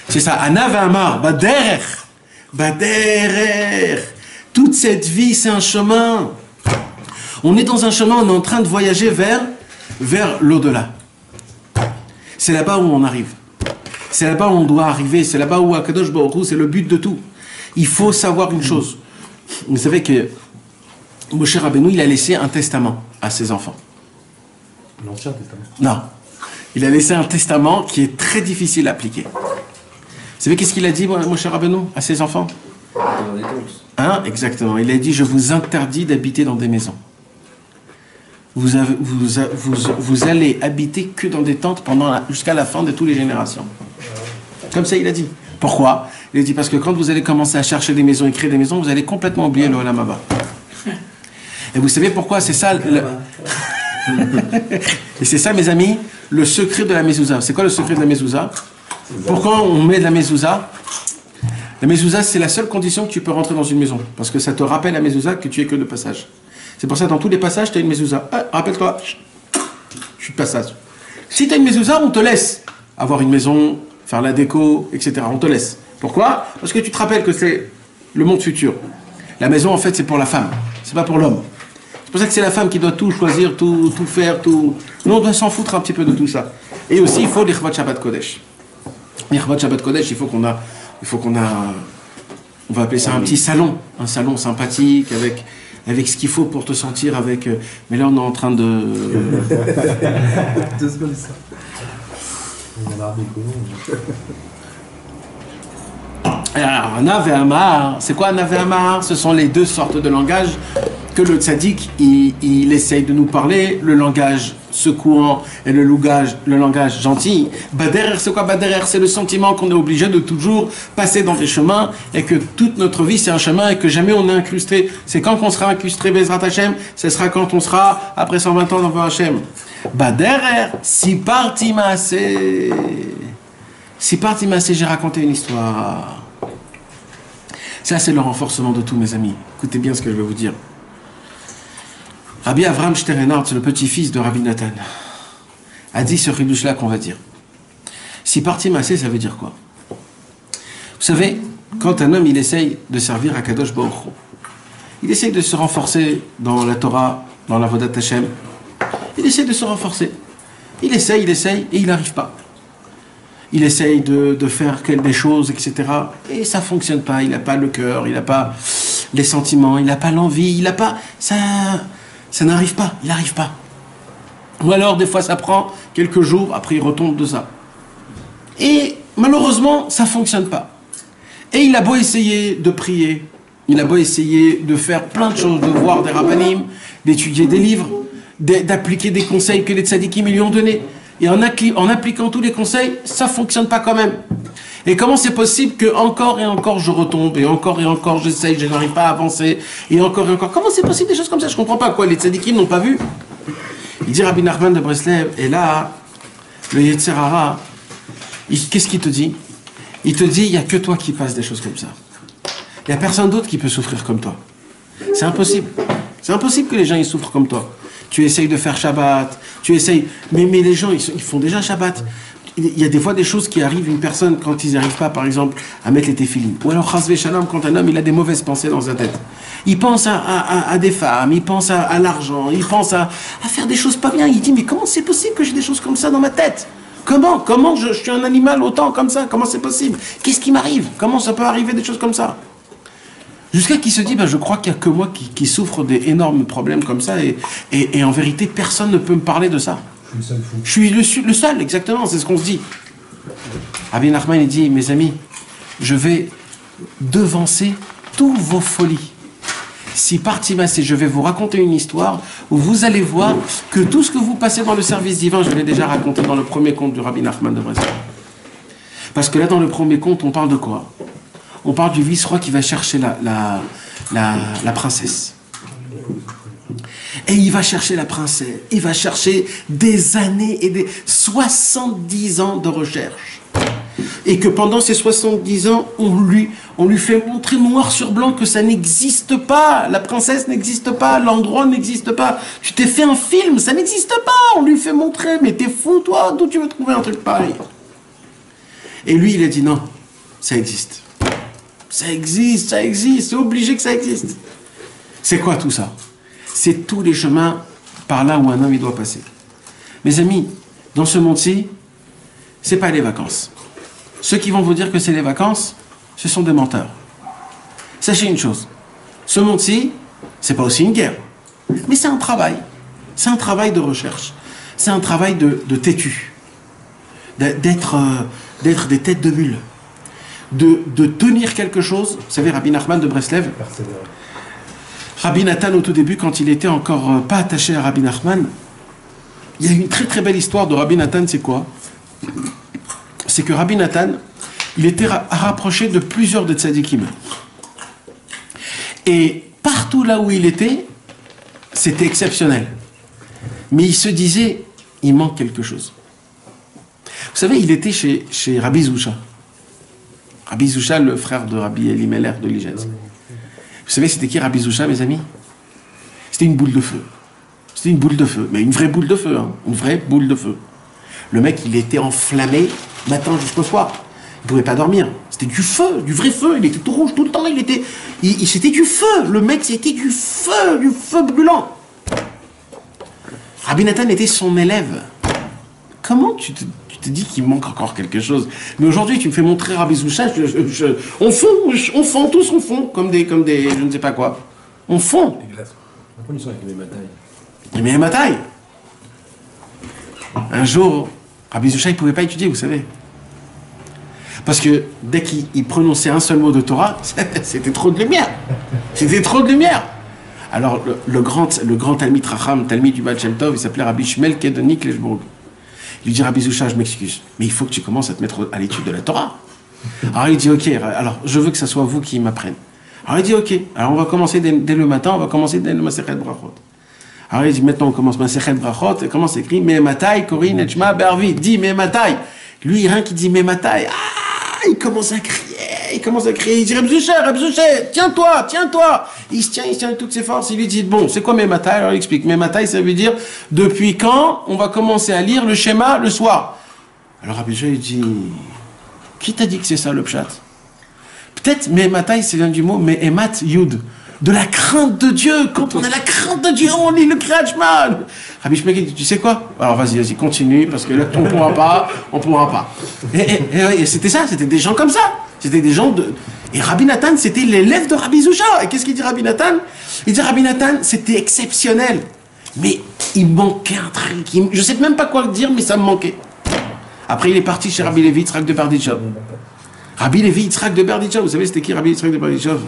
C'est ça. Ana ve'amar, Baderer. Baderer. Toute cette vie, c'est un chemin. On est dans un chemin, on est en train de voyager vers l'au-delà. C'est là-bas où on arrive. C'est là-bas où on doit arriver. C'est là-bas où Akadosh Baruch Hu, c'est le but de tout. Il faut savoir une chose. Vous savez que Moshe Rabbeinu, il a laissé un testament à ses enfants. L'Ancien Testament. Non. Il a laissé un testament qui est très difficile à appliquer. Vous savez qu'est-ce qu'il a dit, Moshe Rabbeinu, à ses enfants? Hein? Exactement. Il a dit, je vous interdis d'habiter dans des maisons. Vous allez habiter que dans des tentes jusqu'à la fin de toutes les générations. Comme ça, il a dit. Pourquoi? Il a dit parce que quand vous allez commencer à chercher des maisons et créer des maisons, vous allez complètement oublier le Olam Haba. Et vous savez pourquoi? C'est ça. Et c'est ça, mes amis, le secret de la mezouza. C'est quoi le secret de la mezouza? Pourquoi on met de la mezouza? La mezouza, c'est la seule condition que tu peux rentrer dans une maison. Parce que ça te rappelle la mezouza que tu es que de passage. C'est pour ça dans tous les passages, tu as une mezouza. Ah, rappelle-toi, je suis de passage. Si tu as une mezouza, on te laisse avoir une maison, faire la déco, etc. On te laisse. Pourquoi? Parce que tu te rappelles que c'est le monde futur. La maison, en fait, c'est pour la femme. C'est pas pour l'homme. C'est pour ça que c'est la femme qui doit tout choisir, tout faire, tout... Nous, on doit s'en foutre un petit peu de tout ça. Et aussi, il faut l'Ikhvat Shabbat Kodesh. L'Ikhvat Shabbat Kodesh, il faut qu'on a... On va appeler ça un petit salon. Un salon sympathique, avec ce qu'il faut pour te sentir avec... Mais là, on est en train de... 2 secondes, ça. On a l'arbre Alors, Ana et Amar, c'est quoi Ana et Amar? Ce sont les deux sortes de langage que le tzaddik, il essaye de nous parler, le langage secouant et le langage gentil. Baderer, c'est quoi Baderer? C'est le sentiment qu'on est obligé de toujours passer dans des chemins et que toute notre vie c'est un chemin et que jamais on est incrusté. C'est quand qu'on sera incrusté Bezrat Hashem, ce sera quand on sera après 120 ans dans Hashem. Baderer, si parti massé. Si parti massé, j'ai raconté une histoire. Ça, c'est le renforcement de tout, mes amis. Écoutez bien ce que je vais vous dire. Rabbi Avram Sternhardt, c'est le petit-fils de Rabbi Nathan, a dit ce chidouche-là qu'on va dire. Si parti massé, ça veut dire quoi? Vous savez, quand un homme, il essaye de servir à Kadosh Baruch Hu, il essaye de se renforcer dans la Torah, dans la Vodat Hashem, il essaye de se renforcer. Il essaye, et il n'arrive pas. Il essaye de faire des choses, etc. Et ça ne fonctionne pas. Il n'a pas le cœur, il n'a pas les sentiments, il n'a pas l'envie, il n'a pas... Ça n'arrive pas, il n'arrive pas. Ou alors, des fois, ça prend quelques jours, après il retombe de ça. Et malheureusement, ça ne fonctionne pas. Et il a beau essayer de prier, il a beau essayer de faire plein de choses, de voir des rabbanim, d'étudier des livres, d'appliquer des conseils que les tzadikim lui ont donnés. Et en appliquant tous les conseils, ça ne fonctionne pas quand même. Et comment c'est possible que encore et encore je retombe, et encore j'essaye, je n'arrive pas à avancer, et encore. Comment c'est possible des choses comme ça? Je ne comprends pas quoi, les tzadikim n'ont pas vu. Il dit Rabbi Nachman de Breslev, et là, le Yetzer Hara, qu'est-ce qu'il te dit? Il te dit, il n'y a que toi qui passes des choses comme ça. Il n'y a personne d'autre qui peut souffrir comme toi. C'est impossible. C'est impossible que les gens ils souffrent comme toi. Tu essayes de faire Shabbat, tu essayes... Mais les gens, ils font déjà Shabbat. Il y a des fois des choses qui arrivent, une personne, quand ils n'arrivent pas, par exemple, à mettre les téphilines. Ou alors, chas v'shalom, quand un homme, il a des mauvaises pensées dans sa tête. Il pense à des femmes, il pense à l'argent, il pense à faire des choses pas bien. Il dit, mais comment c'est possible que j'ai des choses comme ça dans ma tête? Comment je suis un animal autant comme ça? Comment c'est possible? Qu'est-ce qui m'arrive? Comment ça peut arriver des choses comme ça? Jusqu'à qu'il se dit, je crois qu'il n'y a que moi qui souffre d'énormes problèmes comme ça, et en vérité, personne ne peut me parler de ça. Je suis le seul, exactement, c'est ce qu'on se dit. Rabbi Nachman, il dit, mes amis, je vais devancer toutes vos folies. Si parti massé, je vais vous raconter une histoire où vous allez voir que tout ce que vous passez dans le service divin, je l'ai déjà raconté dans le premier conte du Rabbi Nachman de Breslev. Parce que là, dans le premier conte, on parle de quoi? On parle du vice-roi qui va chercher la princesse. Et il va chercher la princesse. Il va chercher des années et des 70 ans de recherche. Et que pendant ces 70 ans, on lui fait montrer noir sur blanc que ça n'existe pas. La princesse n'existe pas, l'endroit n'existe pas. Tu t'es fait un film, ça n'existe pas. On lui fait montrer, mais t'es fou toi, d'où tu veux trouver un truc pareil? Et lui, il a dit non, ça existe. Ça existe, c'est obligé que ça existe. C'est quoi tout ça? C'est tous les chemins par là où un homme il doit passer. Mes amis, dans ce monde-ci, c'est pas les vacances. Ceux qui vont vous dire que c'est les vacances, ce sont des menteurs. Sachez une chose, ce monde-ci, c'est pas aussi une guerre, mais c'est un travail. C'est un travail de recherche. C'est un travail de têtu. D'être des têtes de mule. De tenir quelque chose. Vous savez, Rabbi Nachman de Breslev, Rabbi Nathan au tout début, quand il était encore pas attaché à Rabbi Nachman, il y a une très très belle histoire de Rabbi Nathan, c'est quoi? C'est que Rabbi Nathan, il était rapproché de plusieurs de tzadikim. Et partout là où il était, c'était exceptionnel. Mais il se disait, il manque quelque chose. Vous savez, il était chez Rabbi Zusha. Rabbi Zusha, le frère de Rabbi Elimelech de Ligez. Vous savez, c'était qui Rabbi Zusha, mes amis? C'était une boule de feu. C'était une boule de feu, mais une vraie boule de feu, hein. Une vraie boule de feu. Le mec, il était enflammé matin jusqu'au soir. Il ne pouvait pas dormir. C'était du feu, du vrai feu. Il était tout rouge tout le temps. C'était du feu. Le mec, c'était du feu brûlant. Rabbi Nathan était son élève. Comment tu te dis qu'il manque encore quelque chose? Mais aujourd'hui, tu me fais montrer Rabbi Zoucha, on fond, tous on fond, comme des, je ne sais pas quoi. On fond. Pourquoi ils sont avec les Mataï? Mais ma taille. Un jour, Rabbi Zoucha, il ne pouvait pas étudier, vous savez. Parce que dès qu'il prononçait un seul mot de Torah, c'était trop de lumière. C'était trop de lumière. Alors, le grand Talmid Racham, Talmid du Baal Shem Tov, il s'appelait Rabbi Shmuel Kedoni Kleshburg. Il lui dit, Rabbi Zoucha, je m'excuse, mais il faut que tu commences à te mettre à l'étude de la Torah. Alors il dit, ok, alors je veux que ce soit vous qui m'apprenne. Alors il dit, ok, alors on va commencer dès le matin, on va commencer dès le Masechet Brachot. Alors il dit, maintenant on commence Masechet Brachot, et comment c'est écrit, Me'ematai, Korin, Etchma, Bervi, dit Me'ematai. Lui, rien qui dit Me'ematai, il commence à crier, il dit, Reb Zoucha, tiens-toi. Il se tient de toutes ses forces, il lui dit, bon, c'est quoi Me'ematai? Alors il explique, Me'ematai, ça veut dire, depuis quand on va commencer à lire le schéma le soir? Alors Rabbi Zoucha, il dit, qui t'a dit que c'est ça le pshat? Peut-être Me'ematai, c'est l'un du mot Me'emat Yud. De la crainte de Dieu. Quand on a la crainte de Dieu, on lit le Kriyat Shema. Rabbi Shmuel dit, tu sais quoi? Alors vas-y, continue, parce que là, on pourra pas. Et c'était ça, c'était des gens comme ça. C'était des gens de... Et Rabbi Nathan, c'était l'élève de Rabbi Zoucha. Et qu'est-ce qu'il dit Rabbi Nathan? Il dit Rabbi Nathan, c'était exceptionnel. Mais il manquait un truc. Je sais même pas quoi dire, mais ça me manquait. Après, il est parti chez Rabbi Levi Yitzhak de Berditchov. Rabbi Levi Yitzhak de Berditchov, vous savez c'était qui Rabbi Yitzhak de Berditchov?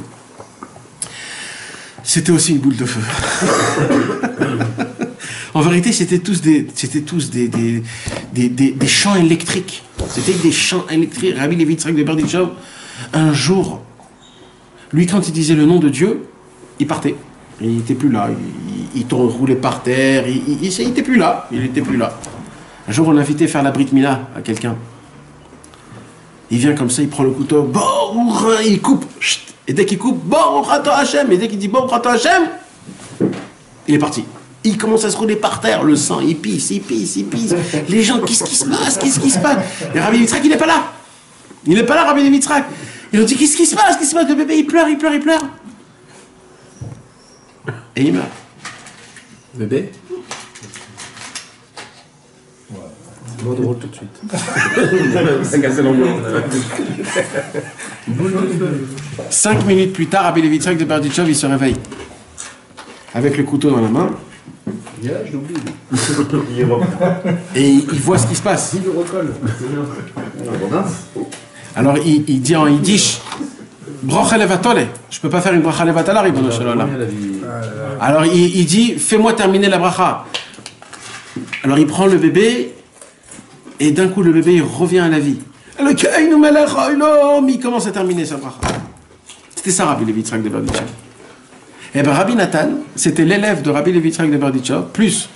C'était aussi une boule de feu. En vérité, c'était tous des champs électriques. C'était des champs électriques. Rabbi Levi Yitzhak de Berditchov, un jour, lui, quand il disait le nom de Dieu, il partait. Il n'était plus là. Il roulait par terre. Il n'était plus là. Il n'était plus là. Un jour, on l'invitait faire la Brit Mila à quelqu'un. Il vient comme ça, il prend le couteau, il coupe. Et dès qu'il coupe, Baruch Atah Hashem. Et dès qu'il dit Baruch Atah Hashem, il est parti. Il commence à se rouler par terre, le sang, il pisse. Les gens, qu'est-ce qui se passe? Et Rabbi Yitzhak, il n'est pas là. Il n'est pas là, Rabbi Yitzhak. Ils ont dit, qu'est-ce qui se passe? Le bébé, il pleure. Et il meurt. Bébé? Bon drôle tout de suite. Ça cassé l'ambiance. 5 minutes plus tard, Rabbi Levi Yitzhak de Berditchov, il se réveille. Avec le couteau dans la main. Je l'oublie. Et il voit ce qui se passe. Il le recolle. Alors il dit en yiddish, Brocha levatole. Je peux pas faire une bracha levatala, ribono shel olam. Alors il dit, fais-moi terminer la bracha. Alors il prend le bébé. Et d'un coup, le bébé, il revient à la vie. Il commence à terminer sa bracha. C'était ça, Rabbi Levi Yitzhak de Berditchov. Et bien, Rabbi Nathan, c'était l'élève de Rabbi Levi Yitzhak de Berditchov. Plus,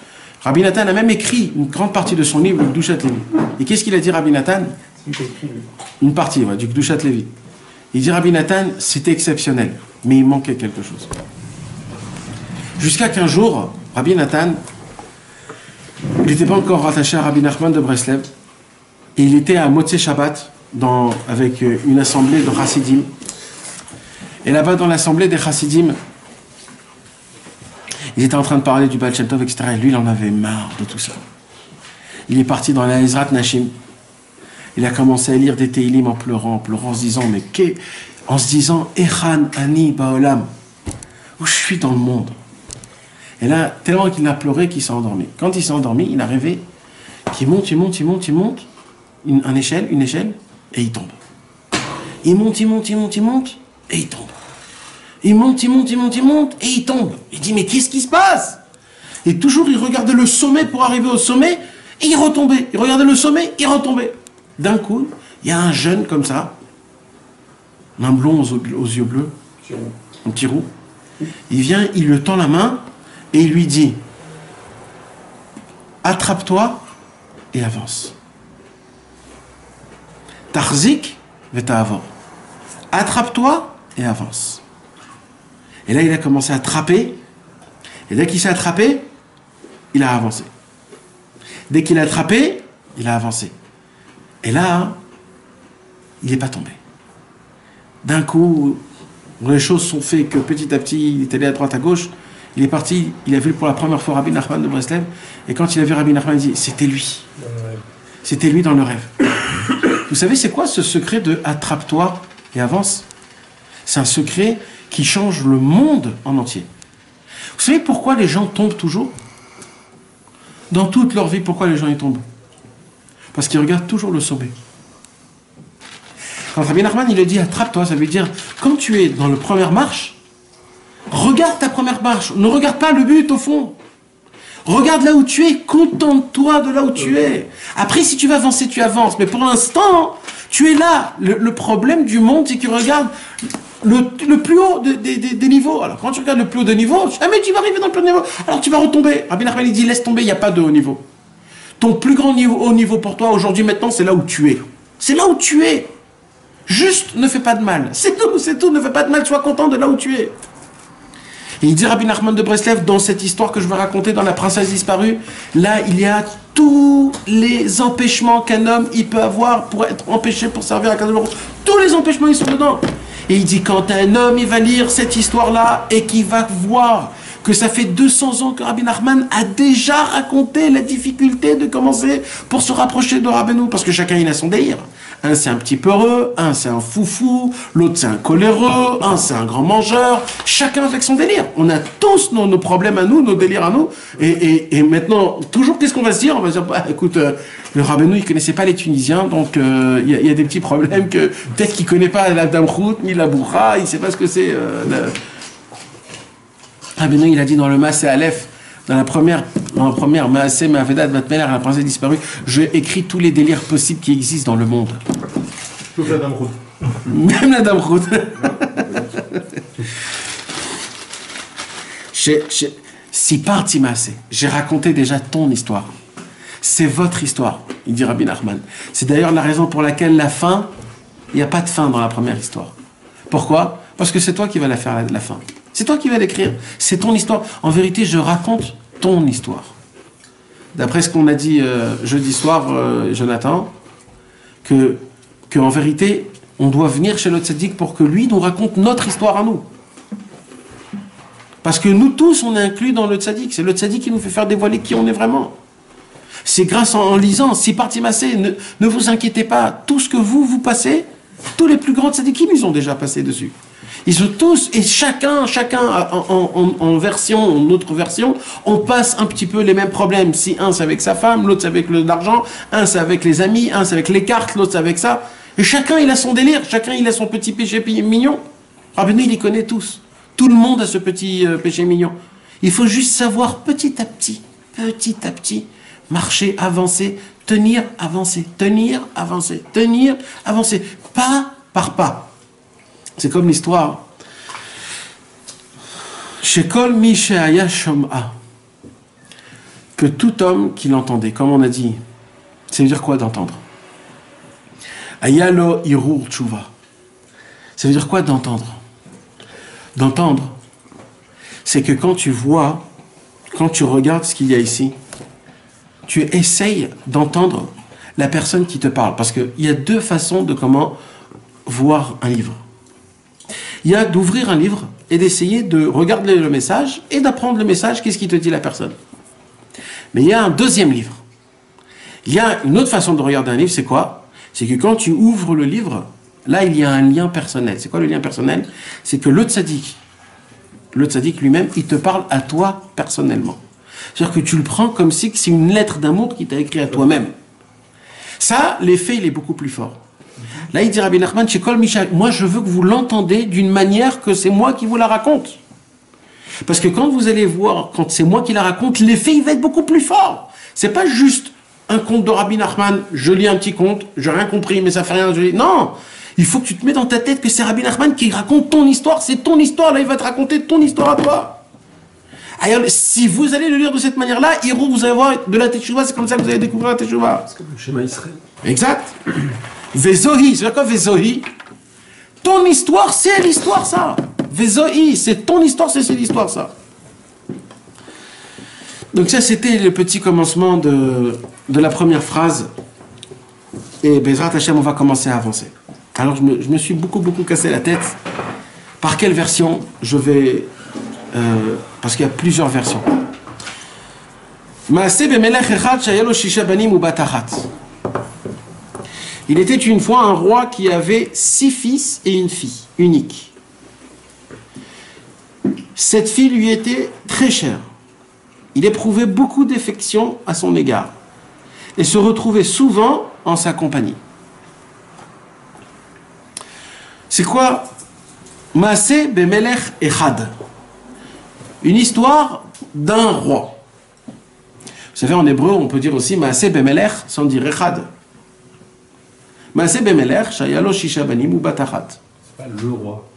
Rabbi Nathan a même écrit une grande partie de son livre, le Gdushat Levi. Et qu'est-ce qu'il a dit, Rabbi Nathan? Une partie, du Gdushat Levi. Il dit, Rabbi Nathan, c'était exceptionnel, mais il manquait quelque chose. Jusqu'à qu'un jour, Rabbi Nathan, il n'était pas encore rattaché à Rabbi Nachman de Breslev. Et il était à Motzei Shabbat avec une assemblée de Chassidim. Et là-bas, dans l'assemblée des Chassidim, ils étaient en train de parler du Baal Shem Tov, etc. Et lui, il en avait marre de tout ça. Il est parti dans la Ezrat Nashim. Il a commencé à lire des Teilim en pleurant, en se disant, Echan Ani Baolam, où je suis dans le monde. Et là, tellement qu'il a pleuré qu'il s'est endormi. Quand il s'est endormi, il a rêvé qu'il monte, une échelle, et il tombe. Il monte, et il tombe. Il monte, et il tombe. Il dit, mais qu'est-ce qui se passe? Et toujours, il regardait le sommet pour arriver au sommet, et il retombait. Il regardait le sommet, il retombait. D'un coup, il y a un jeune comme ça, un blond aux yeux bleus, un petit roux. Il vient, il lui tend la main, et il lui dit, attrape-toi et avance. Tarzik veta'avor. Attrape-toi et avance. Et là, il a commencé à attraper. Et dès qu'il s'est attrapé, il a avancé. Dès qu'il a attrapé, il a avancé. Et là, il n'est pas tombé. D'un coup, les choses sont faites que petit à petit, il est allé à droite, à gauche. Il est parti, il a vu pour la première fois Rabbi Nachman de Breslev. Et quand il a vu Rabbi Nachman, il dit, c'était lui. C'était lui dans le rêve. Vous savez, c'est quoi ce secret de attrape-toi et avance? C'est un secret qui change le monde en entier. Vous savez pourquoi les gens tombent toujours? Dans toute leur vie, pourquoi les gens y tombent? Parce qu'ils regardent toujours le sommet. Quand Rabbi Nachman, il a dit attrape-toi, ça veut dire quand tu es dans la première marche, regarde ta première marche, ne regarde pas le but au fond. Regarde là où tu es, contente-toi de là où tu es. Après, si tu veux avancer, tu avances. Mais pour l'instant, tu es là. Le problème du monde, c'est que tu regardes le plus haut des niveaux. Alors, quand tu regardes le plus haut des niveaux, mais tu vas arriver dans le plus haut niveau. Alors, tu vas retomber. Rabbi Nachman, il dit, laisse tomber, il n'y a pas de haut niveau. Ton plus grand haut niveau pour toi, aujourd'hui, maintenant, c'est là où tu es. C'est là où tu es. Juste, ne fais pas de mal. C'est tout, ne fais pas de mal, sois content de là où tu es. Et il dit Rabbi Nachman de Breslev, dans cette histoire que je vais raconter dans La Princesse disparue, là, il y a tous les empêchements qu'un homme il peut avoir pour être empêché pour servir à Kadosh Baruch Hu. Tous les empêchements, ils sont dedans. Et il dit, quand un homme, il va lire cette histoire-là et qu'il va voir que ça fait 200 ans que Rabbi Nachman a déjà raconté la difficulté de commencer pour se rapprocher de Rabbeinu, parce que chacun, il a son délire. Un, c'est un petit peureux, un, c'est un foufou, l'autre, c'est un coléreux, un, c'est un grand mangeur. Chacun avec son délire. On a tous nos problèmes à nous, nos délires à nous. Et maintenant, toujours, qu'est-ce qu'on va se dire? On va se dire, bah, écoute, le Rabbeinu, il connaissait pas les Tunisiens, donc il y a des petits problèmes que peut-être qu'il connaît pas la Damrout, ni la Bourra, il sait pas ce que c'est. Rabbeinu, il a dit dans le Maaseh Aleph, dans la première Maaseh Ma'avedat Bat Melech, la princesse disparue, j'ai écrit tous les délires possibles qui existent dans le monde. Sauf la Dame Route. Même la Dame Route. Si parti Maaseh, j'ai raconté déjà ton histoire. C'est votre histoire, il dit Rabbi Nachman. C'est d'ailleurs la raison pour laquelle la fin, il n'y a pas de fin dans la première histoire. Pourquoi? Parce que c'est toi qui vas la faire la fin. C'est toi qui vas l'écrire. C'est ton histoire. En vérité, je raconte ton histoire. D'après ce qu'on a dit jeudi soir, Jonathan, que en vérité, on doit venir chez le tzaddik pour que lui nous raconte notre histoire à nous. Parce que nous tous, on est inclus dans le tzaddik. C'est le tzaddik qui nous fait faire dévoiler qui on est vraiment. C'est grâce en lisant, si parti massé, ne vous inquiétez pas. Tout ce que vous passez, tous les plus grands tzaddikim, ils ont déjà passé dessus. Ils ont tous, et chacun en version, en autre version, on passe un petit peu les mêmes problèmes. Si un c'est avec sa femme, l'autre c'est avec l'argent, un c'est avec les amis, un c'est avec les cartes, l'autre c'est avec ça. Et chacun il a son délire, chacun il a son petit péché mignon. Rabbeinu il les connaît tous. Tout le monde a ce petit péché mignon. Il faut juste savoir petit à petit, marcher, avancer, tenir, avancer, pas par pas. C'est comme l'histoire. Shekol mi she'aya shom'a. Que tout homme qui l'entendait, comme on a dit, ça veut dire quoi d'entendre? Ayalo irur tshuva. Ça veut dire quoi d'entendre? D'entendre, c'est que quand tu vois, quand tu regardes ce qu'il y a ici, tu essayes d'entendre la personne qui te parle. Parce qu'il y a deux façons de comment voir un livre. Il y a d'ouvrir un livre et d'essayer de regarder le message et d'apprendre le message, qu'est-ce qui te dit la personne. Mais il y a un deuxième livre. Il y a une autre façon de regarder un livre, c'est quoi? C'est que quand tu ouvres le livre, là il y a un lien personnel. C'est quoi le lien personnel? C'est que le tzaddik lui-même, il te parle à toi personnellement. C'est-à-dire que tu le prends comme si c'est une lettre d'amour qui t'a écrit à toi-même. Ça, l'effet, il est beaucoup plus fort. Là, il dit Rabbi Nachman, moi je veux que vous l'entendez d'une manière que c'est moi qui vous la raconte. Parce que quand vous allez voir, quand c'est moi qui la raconte, l'effet il va être beaucoup plus fort. C'est pas juste un conte de Rabbi Nachman, je lis un petit conte, j'ai rien compris, mais ça fait rien, je lis. Non! Il faut que tu te mets dans ta tête que c'est Rabbi Nachman qui raconte ton histoire, c'est ton histoire, là il va te raconter ton histoire à toi. Alors, si vous allez le lire de cette manière-là, vous allez avoir de la teshuva, c'est comme ça que vous allez découvrir la teshuva. C'est comme le schéma Israël. Exact. Vezohi, c'est quoi Vezohi? Ton histoire, c'est l'histoire, ça. Vezohi, c'est ton histoire, c'est l'histoire, ça. Donc ça, c'était le petit commencement de la première phrase. Et Bezrat Hashem, on va commencer à avancer. Alors je me suis beaucoup cassé la tête. Par quelle version je vais... parce qu'il y a plusieurs versions. Il était une fois un roi qui avait 6 fils et une fille, unique. Cette fille lui était très chère. Il éprouvait beaucoup d'affection à son égard et se retrouvait souvent en sa compagnie. C'est quoi Maaseh Bemelech Echad? Une histoire d'un roi. Vous savez, en hébreu, on peut dire aussi Maaseh Bemelech sans dire Echad. Maaseh Bemelech, Shayalo Shisha Banim ou Batachat. C'est pas le roi.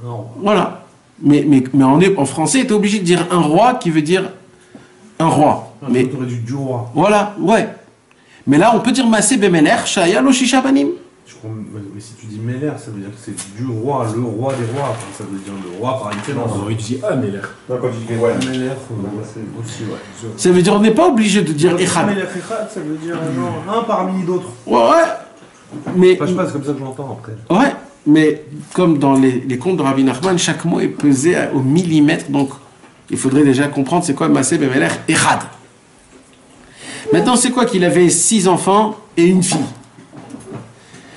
Non. Voilà. Mais en français, tu es obligé de dire un roi qui veut dire un roi. Ah, Mais tu aurais dit du roi. voilà, ouais. Mais là, on peut dire Maaseh Bemelech, Shayalo Shisha Banim. Mais si tu dis Meller, ça veut dire que c'est du roi, le roi des rois. Enfin, ça veut dire le roi par excellence. On aurait dit Meller. Non, quand tu dis ouais. Meller, aussi, ouais. Ça veut dire on n'est pas obligé de dire Echad. Meller Echad, ça veut dire genre un parmi d'autres. Ouais. Mais, Enfin, je sais pas, c'est comme ça que je l'entends après. ouais, mais comme dans les contes de Rabbi Nachman, chaque mot est pesé au millimètre, donc il faudrait déjà comprendre c'est quoi Maaseh Bemelech Echad. Maintenant, c'est quoi qu'il avait 6 enfants et une fille?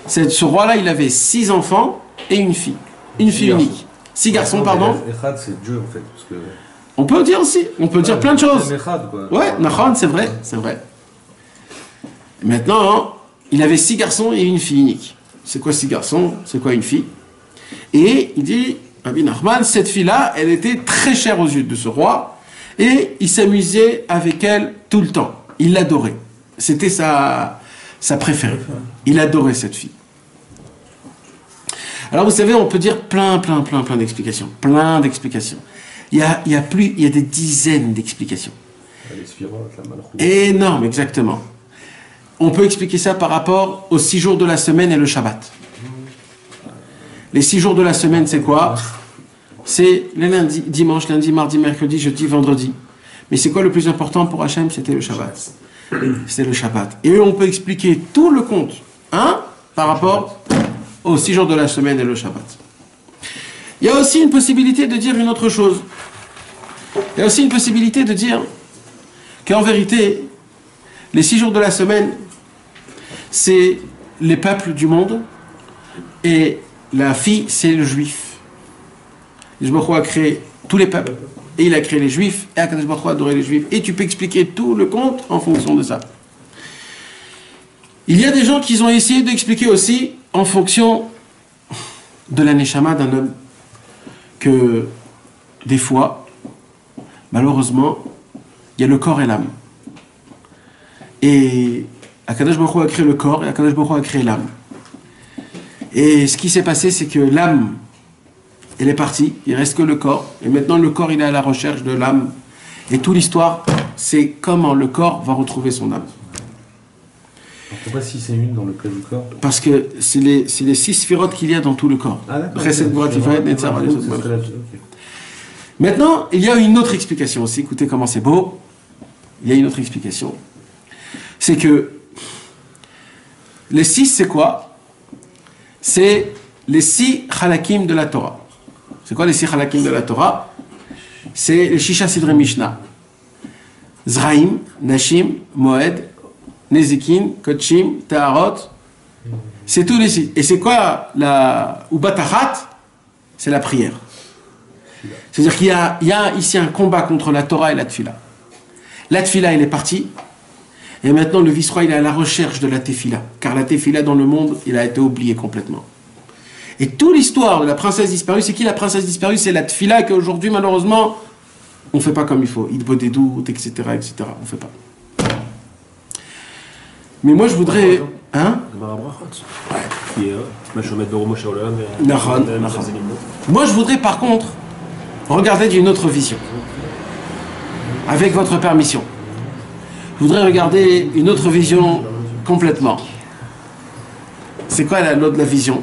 Ce roi-là, il avait 6 enfants et une fille. Une fille unique. 6 garçons, pardon. Echad, c'est Dieu en fait. Parce que... On peut dire aussi, on peut dire plein de choses. Echad, quoi. Ouais, Nachon, c'est vrai, c'est vrai. Maintenant, il avait 6 garçons et une fille unique. C'est quoi 6 garçons? C'est quoi une fille? Et il dit, Rabbi Nachman, cette fille-là, elle était très chère aux yeux de ce roi, et il s'amusait avec elle tout le temps. Il l'adorait. C'était sa préférée. Il adorait cette fille. Alors vous savez, on peut dire plein d'explications. Plein d'explications. Il y a des dizaines d'explications. Les sphirotes, la malchut. Énorme, exactement. On peut expliquer ça par rapport aux 6 jours de la semaine et le Shabbat. Les 6 jours de la semaine, c'est quoi? C'est le lundi, dimanche, lundi, mardi, mercredi, jeudi, vendredi. Mais c'est quoi le plus important pour Hachem? C'était le Shabbat. C'était le Shabbat. Et on peut expliquer tout le conte, par rapport aux 6 jours de la semaine et le Shabbat. Il y a aussi une possibilité de dire une autre chose. Il y a aussi une possibilité de dire qu'en vérité, les 6 jours de la semaine, c'est les peuples du monde et la fille, c'est le juif. Akadosh Baruch Hu a créé tous les peuples et il a créé les juifs et Akadosh Baruch Hu a adoré les juifs. Et tu peux expliquer tout le conte en fonction de ça. Il y a des gens qui ont essayé d'expliquer aussi en fonction de la neshama d'un homme que des fois, malheureusement, il y a le corps et l'âme. Et Akadosh Baruch Hu a créé le corps et Akadosh Baruch Hu a créé l'âme. Et ce qui s'est passé, c'est que l'âme, elle est partie, il reste que le corps. Et maintenant, le corps, il est à la recherche de l'âme. Et toute l'histoire, c'est comment le corps va retrouver son âme. Pourquoi si c'est une dans le cas du corps? Parce que c'est les 6 sphirotes qu'il y a dans tout le corps. Ah d'accord. Chesed, Gvura, Tiferet, Netzar, Malchut. Maintenant, il y a une autre explication aussi. Écoutez comment c'est beau. Il y a une autre explication. C'est que les 6, c'est quoi? C'est les 6 halakim de la Torah. C'est quoi les 6 halakim de la Torah? C'est les Shisha Sidrei Mishnah. Zraim, Nashim, Moed, Nezikin, Kotchim, Taharot. C'est tous les 6. Et c'est quoi la Ubatachat? C'est la prière. C'est-à-dire qu'il y a ici un combat contre la Torah et la Tfila. La Tfila, elle est partie. Et maintenant, le vice-roi, il est à la recherche de la Tefila. Car la Tefila, dans le monde, il a été oublié complètement. Et toute l'histoire de la princesse disparue, c'est qui la princesse disparue? C'est la Tfila qu'aujourd'hui, malheureusement, on ne fait pas comme il faut. Il faut des doutes, etc., etc. On ne fait pas. Mais moi, je voudrais... Hein? Moi, je voudrais, par contre, regarder d'une autre vision. Avec votre permission. Je voudrais regarder une autre vision complètement. C'est quoi l'autre la vision?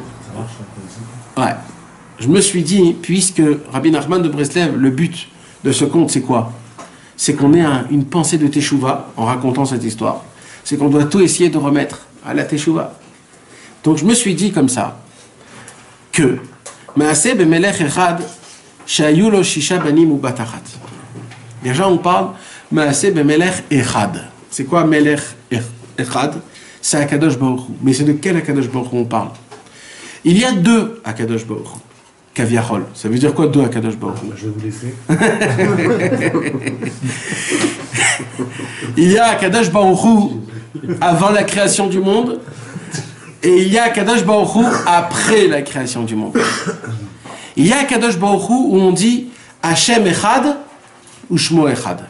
Ouais. Je me suis dit, puisque Rabbi Nachman de Breslev, le but de ce conte, c'est quoi? C'est qu'on ait une pensée de Teshuvah en racontant cette histoire. C'est qu'on doit tout essayer de remettre à la Teshuvah. Donc je me suis dit comme ça, que Maaseh bemelech echad shayu lo shisha banim u bat achat. Déjà on parle Maaseh bemelech echad. C'est quoi melech echad? C'est Akadosh Baruch Hu. Mais c'est de quel Akadosh Baruch Hu on parle? Il y a deux Akadosh Baruch Hu. Kaviachol. Ça veut dire quoi deux Akadosh Baruch Hu? Je vais vous laisser. Il y a Akadosh Baruch Hu avant la création du monde et il y a Akadosh Baruch Hu après la création du monde. Il y a Akadosh Baruch Hu où on dit Hashem Echad ou Shmo Echad.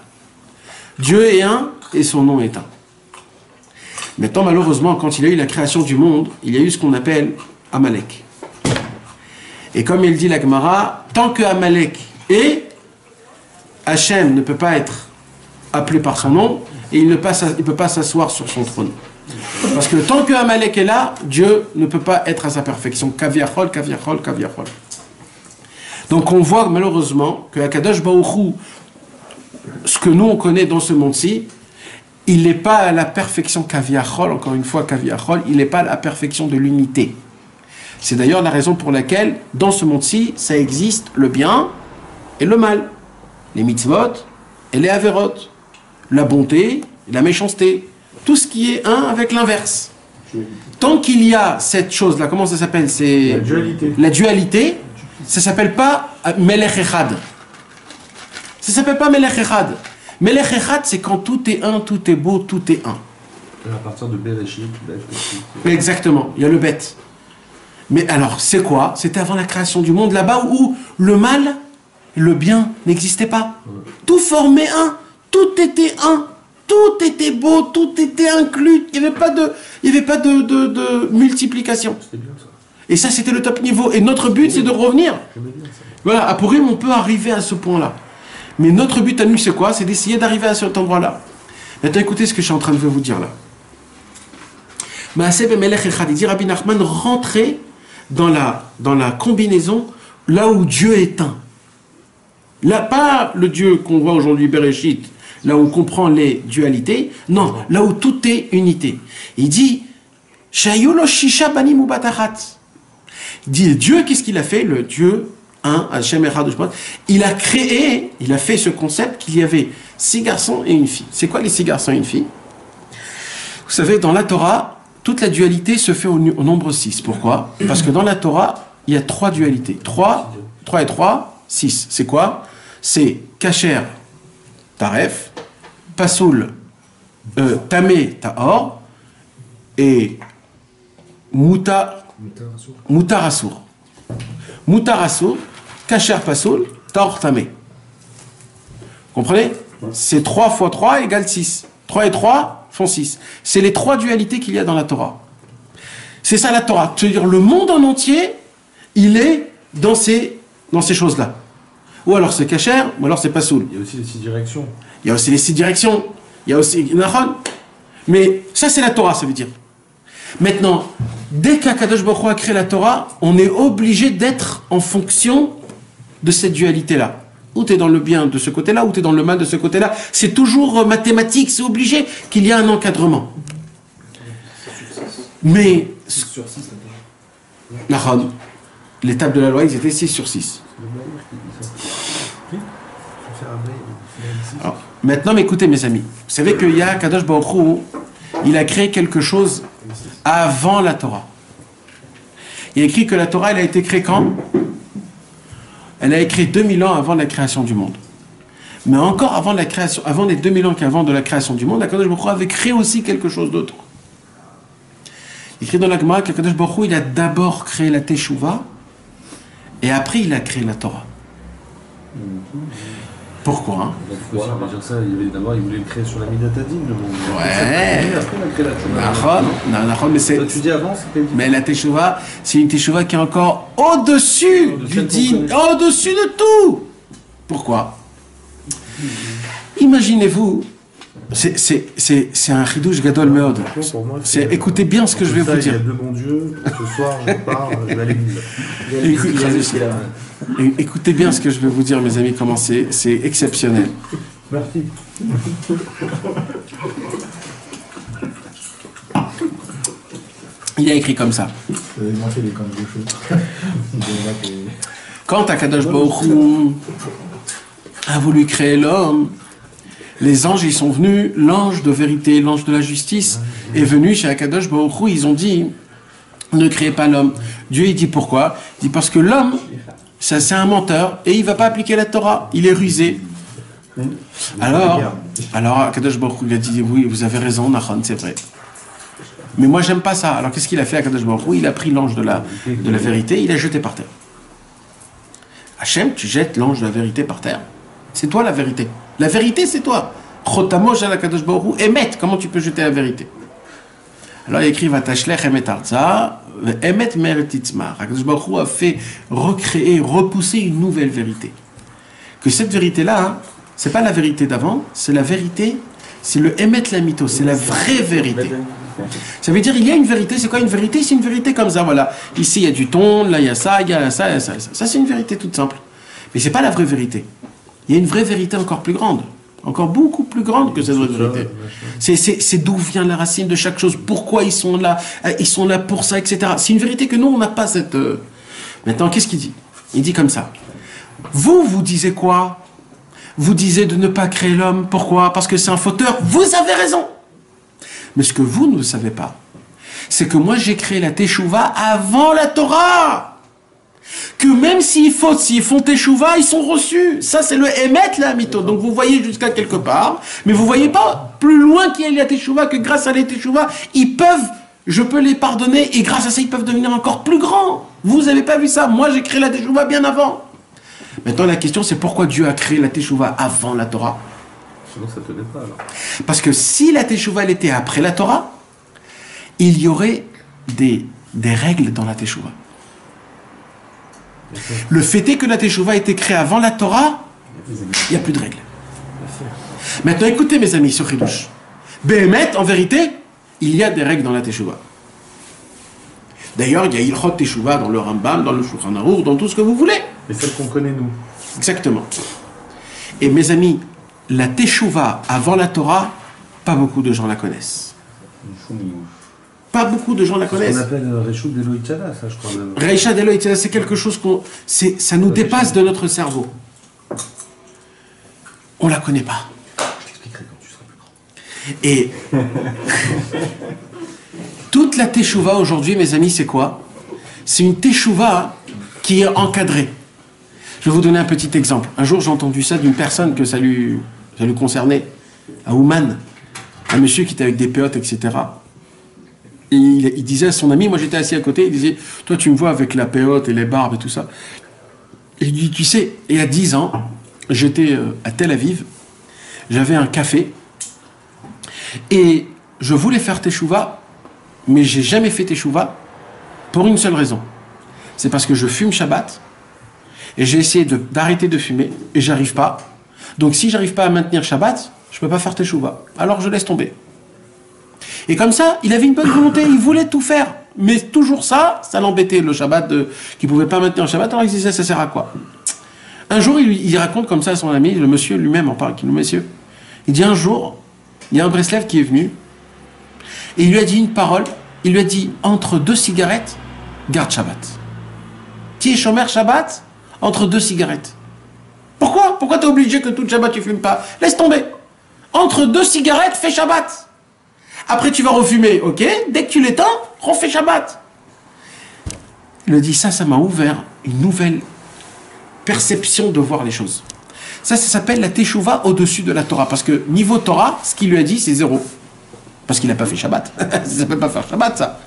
Dieu est un et son nom est un. Maintenant, malheureusement, quand il y a eu la création du monde, il y a eu ce qu'on appelle Amalek. Et comme il dit la Gemara, tant que Amalek est, Hachem ne peut pas être appelé par son nom et il ne peut pas s'asseoir sur son trône. Parce que tant que Amalek est là, Dieu ne peut pas être à sa perfection. Kaviachol, kaviachol, kaviachol. Donc on voit malheureusement que Akadosh Baruch Hu, ce que nous on connaît dans ce monde-ci, il n'est pas à la perfection kaviachol, encore une fois kaviachol, il n'est pas à la perfection de l'unité. C'est d'ailleurs la raison pour laquelle, dans ce monde-ci, ça existe le bien et le mal. Les mitzvot et les averot. La bonté et la méchanceté. Tout ce qui est un avec l'inverse. Tant qu'il y a cette chose-là, comment ça s'appelle? C'est La dualité. La dualité, ça ne s'appelle pas Melech Echad. Ça ne s'appelle pas Melech Echad. Melech Echad, c'est quand tout est un, tout est beau, tout est un. À partir de Bereshit, Exactement, il y a le bête. Mais alors, c'est quoi? C'était avant la création du monde, là-bas où le mal, le bien n'existait pas. Tout formait un, tout était un, tout était beau, tout était inclus. Il n'y avait pas de multiplication. C'était bien ça. Et ça, c'était le top niveau. Et notre but, c'est de revenir. J'aimais bien ça. Voilà, à Purim, on peut arriver à ce point-là. Mais notre but à nous, c'est quoi? C'est d'essayer d'arriver à cet endroit-là. Maintenant, écoutez ce que je suis en train de vous dire là. Maaseh bemelech echad, il dit Rabbi Nachman, rentrez dans la combinaison là où Dieu est un. Là, pas le Dieu qu'on voit aujourd'hui, Bereshit, là où on comprend les dualités. Non, là où tout est unité. Il dit Shayu lo shisha banim u bat achat. Il dit Dieu, qu'est-ce qu'il a fait? Le Dieu un, Hashem Echad, il a créé, il a fait ce concept qu'il y avait 6 garçons et une fille. C'est quoi les 6 garçons et une fille? Vous savez, dans la Torah, toute la dualité se fait au nombre 6. Pourquoi? Parce que dans la Torah, il y a 3 dualités. 3 et 3, 6. C'est quoi? C'est Kacher, Taref, Pasoul, Tamé, Tahor, et Mutar Assour. Mutar Assour, Kacher Pasoul, Tahor Tamé. Comprenez? C'est 3 fois 3 égale 6. 3 et 3 font 6. C'est les 3 dualités qu'il y a dans la Torah. C'est ça la Torah. C'est-à-dire le monde en entier, il est dans ces choses-là. Ou alors c'est Kacher, ou alors c'est Pasoul. Il y a aussi les 6 directions. Il y a aussi les 6 directions. Il y a aussi Nahon. Mais ça, c'est la Torah, ça veut dire. Maintenant, dès qu'Akadosh Baruch Hu a créé la Torah, on est obligé d'être en fonction de cette dualité-là. Ou tu es dans le bien de ce côté-là, ou tu es dans le mal de ce côté-là. C'est toujours mathématique, c'est obligé qu'il y ait un encadrement. Mais, 6 sur 6, Nahon, l'étape de la loi, ils étaient 6 sur 6. Alors, maintenant, écoutez mes amis, vous savez qu'il y a Kadosh Baruch Hu, il a créé quelque chose avant la Torah. Il a écrit que la Torah, elle a été créée quand? Elle a écrit 2000 ans avant la création du monde. Mais encore avant la création, avant les 2000 ans qu'avant de la création du monde, Kadosh Baruch Hu avait créé aussi quelque chose d'autre. Il écrit dans la Gemara que Kadosh Baruch Hu, il a d'abord créé la Teshuvah et après il a créé la Torah. Pourquoi hein? D'abord, il voulait le créer sur la Midatadine, le monde. Ouais. Après, il a créé la Teshuvah. Mais c'est. Toi, tu dis avant, c'était. Mais la Teshuvah, c'est une Teshuvah qui est encore au-dessus du din, au-dessus de tout. Pourquoi? Imaginez-vous, c'est un chidouche gadol meod. Écoutez bien ce que je vais vous dire. Il y a 2 bons dieux. Ce soir, je pars, je vais à l'église. Écoutez bien ce que je vais vous dire, mes amis, comment c'est exceptionnel. Merci. Il a écrit comme ça. Vous avez manqué les camps de cheveux. Quand Akadosh Baruch Hu a voulu créer l'homme, les anges, ils sont venus, l'ange de vérité, l'ange de la justice est venu chez Akadosh Baruch Hu, ils ont dit, ne créez pas l'homme. Dieu, il dit pourquoi? Il dit parce que l'homme, ça c'est un menteur, et il ne va pas appliquer la Torah, il est rusé. Alors Akadosh Baruch Hu, il a dit, oui, vous avez raison, Nachon, c'est vrai. Mais moi, j'aime pas ça. Alors qu'est-ce qu'il a fait, Akadosh Baruch Hu? Il a pris l'ange de la vérité, il l'a jeté par terre. Hachem, tu jettes l'ange de la vérité par terre. C'est toi la vérité. La vérité, c'est toi. Chotamosh al Akadosh Baruch Hu, Emet. Comment tu peux jeter la vérité? Alors il écrit Vatashlech Emet Arza, Emet Mer Titzmar. Akadosh Baruch Hu a fait recréer, repousser une nouvelle vérité. Que cette vérité-là, hein, c'est pas la vérité d'avant, c'est la vérité, c'est le Emet Lamito, c'est la vraie vérité. Ça veut dire il y a une vérité, c'est quoi une vérité? C'est une vérité comme ça, voilà. Ici il y a du thon, là il y a ça, il y a ça, il y a ça. Ça c'est une vérité toute simple. Mais c'est pas la vraie vérité. Il y a une vraie vérité encore plus grande. Encore beaucoup plus grande que cette vraie vérité. C'est d'où vient la racine de chaque chose, pourquoi ils sont là pour ça, etc. C'est une vérité que nous, on n'a pas cette... Maintenant, qu'est-ce qu'il dit? Il dit comme ça. Vous disiez quoi? Vous disiez de ne pas créer l'homme. Pourquoi? Parce que c'est un fauteur. Vous avez raison. Mais ce que vous ne savez pas, c'est que moi, j'ai créé la Teshuvah avant la Torah. Que même s'ils font Teshuvah, ils sont reçus. Ça, c'est le Emet, la Mito. Donc, vous voyez jusqu'à quelque part, mais vous voyez pas plus loin qu'il y a la Teshuvah, que grâce à la Teshuvah, je peux les pardonner, et grâce à ça, ils peuvent devenir encore plus grands. Vous n'avez pas vu ça. Moi, j'ai créé la Teshuvah bien avant. Maintenant, la question, c'est pourquoi Dieu a créé la Teshuvah avant la Torah? Sinon, ça tenait pas, alors. Parce que si la Teshuvah, elle était après la Torah, il y aurait des règles dans la Teshuvah. Le fait est que la Teshuvah a été créée avant la Torah, il n'y a plus de règles. Maintenant, écoutez mes amis sur Chidouche. Béhémet, en vérité, il y a des règles dans la Teshuvah. D'ailleurs, il y a Ilchot Teshuvah dans le Rambam, dans le Shulchan Aruch, dans tout ce que vous voulez. Mais celle qu'on connaît, nous. Exactement. Et mes amis, la Teshuvah avant la Torah, pas beaucoup de gens la connaissent. Pas beaucoup de gens la connaissent. On appelle Reishut Deloï Tzala, ça, je crois même. Reishut Deloï Tzala, c'est quelque chose ça nous dépasse de notre cerveau. On la connaît pas. Je t'expliquerai quand tu seras plus grand. Et toute la Teshuvah aujourd'hui, mes amis, c'est quoi? C'est une Teshuvah qui est encadrée. Je vais vous donner un petit exemple. Un jour, j'ai entendu ça d'une personne que ça lui concernait, à Ouman, un monsieur qui était avec des péotes, etc. Et il disait à son ami, moi j'étais assis à côté, il disait, toi tu me vois avec la péote et les barbes et tout ça. Et il dit, tu sais, il y a 10 ans, j'étais à Tel Aviv, j'avais un café, et je voulais faire Teshuvah, mais j'ai jamais fait Teshuvah pour une seule raison. C'est parce que je fume Shabbat, et j'ai essayé d'arrêter de fumer, et j'arrive pas. Donc si j'arrive pas à maintenir Shabbat, je peux pas faire Teshuvah. Alors je laisse tomber. Et comme ça, il avait une bonne volonté, il voulait tout faire. Mais toujours ça l'embêtait, le Shabbat, qu'il ne pouvait pas maintenir le Shabbat, alors il disait, ça sert à quoi? Un jour, il raconte comme ça à son ami, le monsieur lui-même en parle, le monsieur. Il dit, un jour, il y a un Breslev qui est venu, et il lui a dit une parole, il lui a dit, entre 2 cigarettes, garde Shabbat. Qui est Shomer Shabbat? Entre 2 cigarettes. Pourquoi? Pourquoi t'es obligé que tout Shabbat tu fumes pas? Laisse tomber. Entre 2 cigarettes, fais Shabbat. Après, tu vas refumer, ok? Dès que tu l'éteins, refais Shabbat. Il a dit, ça m'a ouvert une nouvelle perception de voir les choses. Ça s'appelle la Teshuvah au-dessus de la Torah. Parce que niveau Torah, ce qu'il lui a dit, c'est 0. Parce qu'il n'a pas fait Shabbat. Ça ne peut pas faire Shabbat, ça.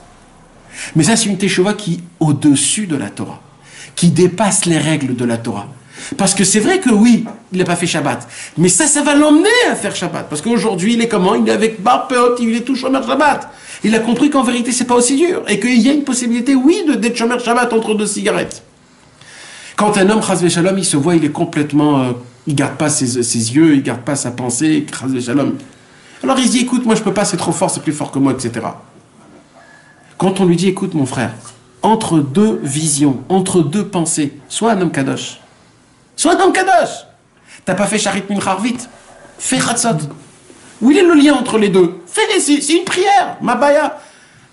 Mais ça, c'est une Teshuvah qui est au-dessus de la Torah. Qui dépasse les règles de la Torah. Parce que c'est vrai que oui, il n'a pas fait Shabbat. Mais ça va l'emmener à faire Shabbat. Parce qu'aujourd'hui, il est comment? Il est avec Barpeot, il est tout Shomer Shabbat. Il a compris qu'en vérité, c'est pas aussi dur. Et qu'il y a une possibilité, oui, d'être Shomer Shabbat entre 2 cigarettes. Quand un homme, Chas v'Shalom, il se voit, il est complètement... il garde pas ses yeux, il garde pas sa pensée, Chas v'Shalom. Alors il se dit, écoute, moi je peux pas, c'est trop fort, c'est plus fort que moi, etc. Quand on lui dit, écoute mon frère, entre 2 visions, entre 2 pensées, sois un homme kadosh. Sois un homme kadosh. T'as pas fait Sharit Mincha vite. Fais Chatzot. Où il est le lien entre les deux? Fais-les, c'est une prière, Mabaya.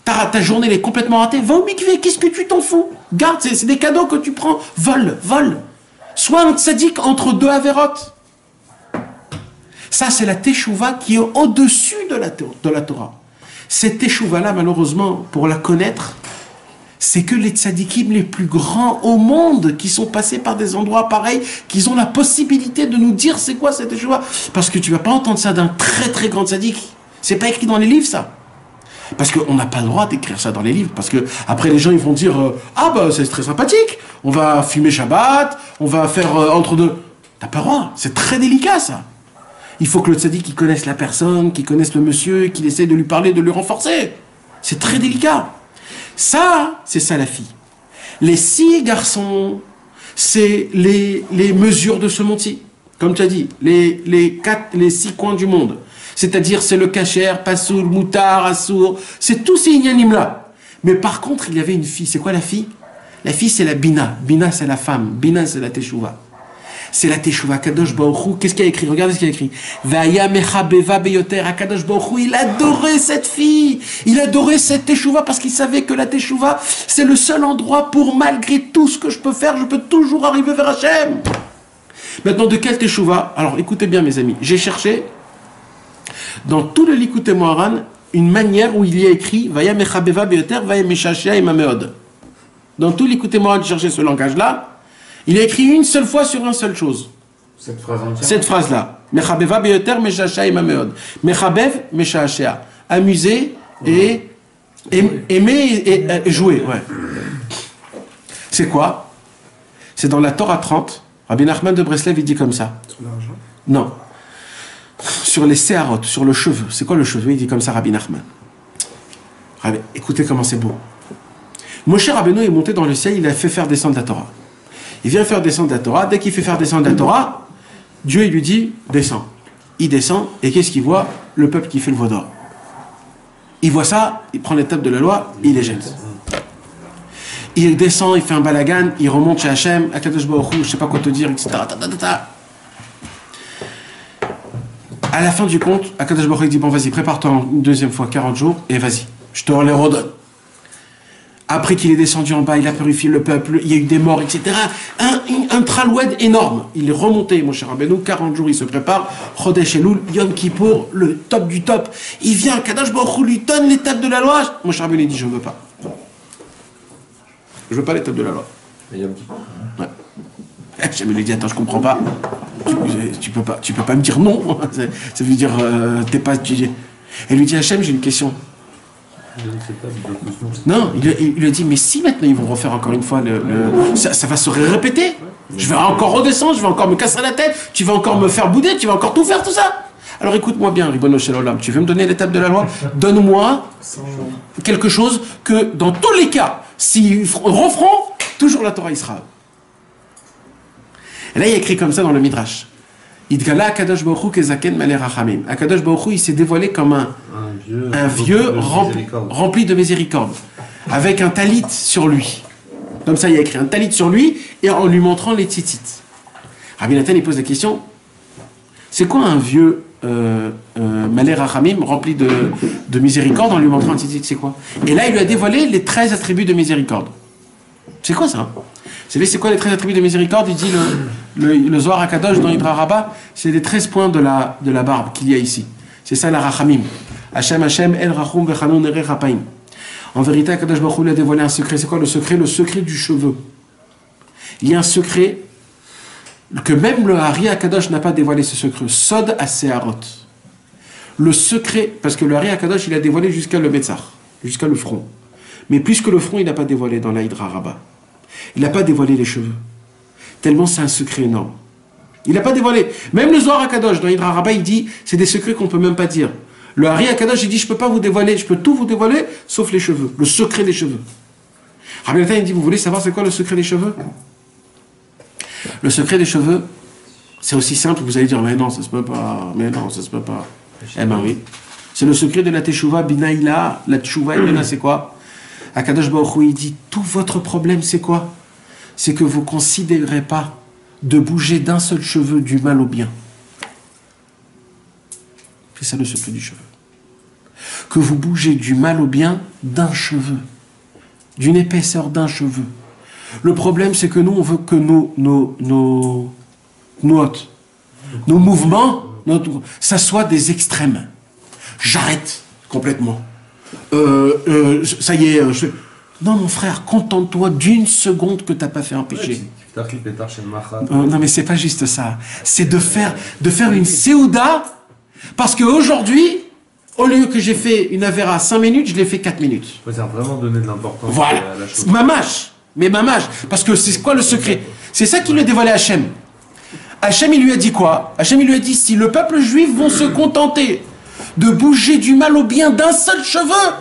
Ta journée elle est complètement ratée. Va au mikvé, qu'est-ce que tu t'en fous? Garde, c'est des cadeaux que tu prends. Vole. Sois un tzaddik entre deux avérotes. Ça, c'est la teshuva qui est au-dessus de la Torah. Cette teshuva-là, malheureusement, pour la connaître, c'est que les tzadikim les plus grands au monde qui sont passés par des endroits pareils, qu'ils ont la possibilité de nous dire c'est quoi cette teshuva. Parce que tu ne vas pas entendre ça d'un très très grand tzadik. C'est pas écrit dans les livres, ça. Parce qu'on n'a pas le droit d'écrire ça dans les livres. Parce que après les gens ils vont dire ah bah c'est très sympathique, on va fumer Shabbat, on va faire entre deux. T'as pas le droit, c'est très délicat ça. Il faut que le tzaddik il connaisse la personne, qu'il connaisse le monsieur, qu'il essaie de lui parler, de lui renforcer. C'est très délicat. Ça, c'est ça la fille. Les 6 garçons, c'est les mesures de ce monti. Comme tu as dit, les 6 coins du monde. C'est-à-dire, c'est le kasher, pasoul, moutar, assour, c'est tous ces inyanim-là. Mais par contre, il y avait une fille. C'est quoi la fille? La fille, c'est la bina. Bina, c'est la femme. Bina, c'est la teshuva. C'est la teshuva. Kadosh Baruch Hu, qu'est-ce qu'il a écrit? Regardez ce qu'il a écrit. Vaya mechabeva beyoter. Kadosh Baruch Hu, il adorait cette fille. Il adorait cette teshuva parce qu'il savait que la teshuva, c'est le seul endroit pour, malgré tout ce que je peux faire, je peux toujours arriver vers Hachem. Maintenant, de quelle teshuva? Alors, écoutez bien, mes amis. J'ai cherché dans tout le Likutei Moharan une manière où il y a écrit Vaya mechabeva beyoter, vaya meshashea imameod. Dans tout le Likutei Moharan, j'ai cherché ce langage-là. Il a écrit une seule fois sur une seule chose. Cette phrase entière. Cette phrase-là. Mechabeva beyoter, meshashea imameod. Mechabev, meshashea. Amuser et aimer et jouer. Ouais. C'est quoi? C'est dans la Torah 30. Rabbi Nachman de Breslev, il dit comme ça. Sur l'argent? Non. Sur les séharot, sur le cheveu. C'est quoi le cheveu? Il dit comme ça, Rabbi Nachman. Écoutez comment c'est beau. Moshe Rabbeinu est monté dans le ciel, il a fait faire descendre la Torah. Il vient faire descendre la Torah. Dès qu'il fait faire descendre la Torah, Dieu il lui dit descends. Il descend et qu'est-ce qu'il voit? Le peuple qui fait le veau d'or. Il voit ça, il prend les tables de la loi, il les jette. Il descend, il fait un balagan, il remonte chez Hachem, Akadosh Baruch Hu, je sais pas quoi te dire, etc. À la fin du compte, Akadosh Baruch Hu dit bon vas-y, prépare-toi une deuxième fois 40 jours et vas-y, je te les redonne. Après qu'il est descendu en bas, il a purifié le peuple, il y a eu des morts, etc. Un traloued énorme. Il est remonté, mon cher Rabbeinu, 40 jours, il se prépare. Chodesh Elul, Yom Kippour, le top du top. Il vient, Kadosh Baruch Hu lui donne les tables de la loi. Mon cher Rabbeinu dit, je ne veux pas. Je ne veux pas les tables de la loi. Yom Kippour. Ouais. Hachem lui dit, attends, je ne comprends pas. Tu peux pas me dire non. Ça veut dire, t'es pas... Elle lui dit, Hachem, j'ai une question. Non, il lui a dit, mais si maintenant ils vont refaire encore une fois, ça va se répéter. Je vais encore redescendre, je vais encore me casser la tête, tu vas encore me faire bouder, tu vas encore tout faire, tout ça. Alors écoute-moi bien, Ribono Shel Olam, tu veux me donner l'étape de la loi? Donne-moi quelque chose que, dans tous les cas, s'ils referont, toujours la Torah Israël. Et là, il y a écrit comme ça dans le Midrash. Idgala Akadosh Baruch Hu kezaken malé rachamim. Akadosh Baruch Hu, il s'est dévoilé comme un vieux rempli de miséricorde, avec un talit sur lui. Comme ça, il y a écrit un talit sur lui, et en lui montrant les tzitzit. Rabbi Nathan, il pose la question, c'est quoi un vieux malé rachamim rempli de miséricorde en lui montrant un tzitzit? C'est quoi? Et là, il lui a dévoilé les 13 attributs de miséricorde. C'est quoi ça? Vous savez, c'est quoi les 13 attributs de miséricorde? Il dit le Zohar HaKadosh dans Hidra Rabbah, c'est les 13 points de la barbe qu'il y a ici. C'est ça la Rachamim. Hashem, Hashem, El Rachum, Vechanun, Ere Rapaim. En vérité, HaKadosh Baruch Hu lui a dévoilé un secret. C'est quoi le secret? Le secret du cheveu. Il y a un secret que même le Hari HaKadosh n'a pas dévoilé, ce secret. Sod HaSeharot. Le secret, parce que le Hari HaKadosh, il a dévoilé jusqu'à le Metzar, jusqu'à le front. Mais puisque le front, il n'a pas dévoilé dans la Hidra Rabbah. Il n'a pas dévoilé les cheveux. Tellement c'est un secret énorme. Il n'a pas dévoilé. Même le Zohar HaKadosh, dans Hidra Rabbah, il dit, c'est des secrets qu'on ne peut même pas dire. Le Hari HaKadosh, il dit, je ne peux pas vous dévoiler, je peux tout vous dévoiler, sauf les cheveux. Le secret des cheveux. Rabbi Nathan, il dit, vous voulez savoir c'est quoi le secret des cheveux? Le secret des cheveux, c'est aussi simple, vous allez dire, mais non, ça se peut pas, mais non, ça se peut pas. Eh ben oui. C'est le secret de la Teshuva, Binaïla, la Teshuva, Bina, c'est quoi? HaKadosh Baruch Hu, il dit, tout votre problème, c'est quoi? C'est que vous ne considérez pas de bouger d'un seul cheveu du mal au bien. C'est ça le secret du cheveu. que vous bougez du mal au bien d'un cheveu, d'une épaisseur d'un cheveu. Le problème, c'est que nous, on veut que nos mouvements, ça soit des extrêmes. J'arrête complètement. Ça y est. Non, mon frère, contente-toi d'une seconde que tu n'as pas fait un péché. Non, mais c'est pas juste ça. C'est de faire une séouda, parce qu'aujourd'hui, au lieu que j'ai fait une avéra 5 minutes, je l'ai fait 4 minutes. Ouais, ça a vraiment donné de l'importance voilà. à la chose. Mamash. Mais mamash. Parce que c'est quoi le secret? C'est ça qu'il lui a dévoilé à Hachem. Hachem, il lui a dit quoi? Hachem, il lui a dit, si le peuple juif vont se contenter de bouger du mal au bien d'un seul cheveu,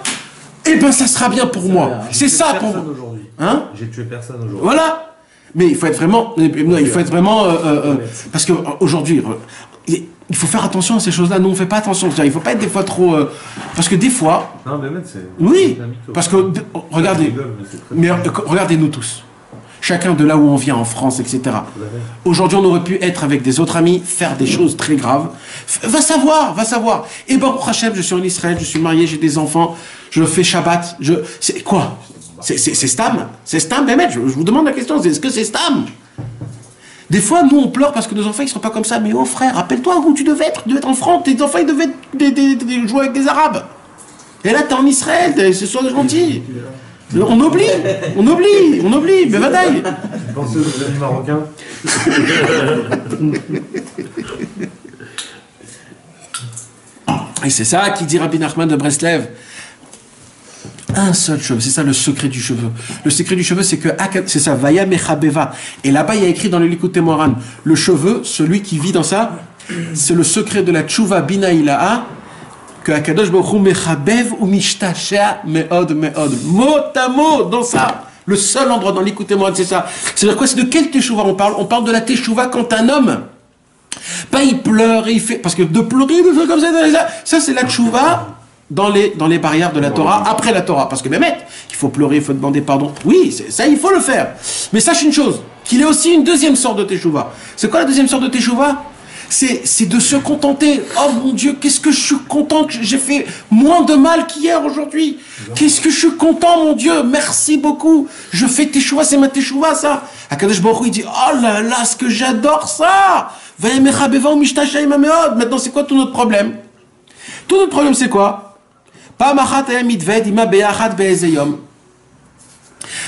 eh ben ça sera bien pour moi. C'est ça pour moi. Hein? J'ai tué personne aujourd'hui. Voilà. Mais il faut être vraiment... parce qu'aujourd'hui, il faut faire attention à ces choses-là. Nous, on ne fait pas attention. Il ne faut pas être des fois trop... parce que des fois... Non, mais c'est... Oui. Parce que, regardez-nous tous. Chacun de là où on vient en France, etc. Aujourd'hui, on aurait pu être avec des autres amis, faire des choses très graves. Va savoir. Et Baruch Hashem, je suis en Israël, je suis marié, j'ai des enfants, je fais Shabbat. C'est quoi? C'est Stam? C'est Stam, Mehmet? Je vous demande la question, est-ce que c'est Stam? Des fois, nous, on pleure parce que nos enfants, ils ne sont pas comme ça. Mais oh frère, rappelle-toi où tu devais être. Tu devais être en France, tes enfants, ils devaient jouer avec des Arabes. Et là, tu es en Israël, c'est soit gentil. On oublie, mais bataille. Pensez aux amis marocains. Et c'est ça qui dit Rabbi Nachman de Breslev. Un seul cheveu, c'est ça le secret du cheveu. Le secret du cheveu, c'est que c'est ça, Vaya Mechabeva. Et là-bas, il y a écrit dans le Likutei Moharan, le cheveu, celui qui vit dans ça, c'est le secret de la Tshuva Bina Ilaha, que Akadosh Baruch Hu Mechabev ou Mishtashea Meod Meod. Mot à mot, dans ça. Le seul endroit dans l'Likutei Moharan, c'est ça. C'est-à-dire quoi? C'est de quelle Teshuvah on parle? On parle de la Teshuvah quand un homme, pas il pleure et il fait, parce que de pleurer, de faire comme ça c'est la Teshuvah dans les barrières de la Torah, après la Torah. Parce que même il faut pleurer, il faut demander pardon. Oui, ça il faut le faire. Mais sache une chose, qu'il y a aussi une deuxième sorte de Teshuvah. C'est quoi la deuxième sorte de Teshuvah? C'est de se contenter. Oh mon Dieu, qu'est-ce que je suis content que j'ai fait moins de mal qu'hier aujourd'hui. Qu'est-ce que je suis content, mon Dieu. Merci beaucoup. Je fais Teshuvah, c'est ma Teshuvah, ça. Akadosh Baruch Hu, il dit, oh là là, ce que j'adore ça. Maintenant, c'est quoi tout notre problème? Tout notre problème, c'est quoi?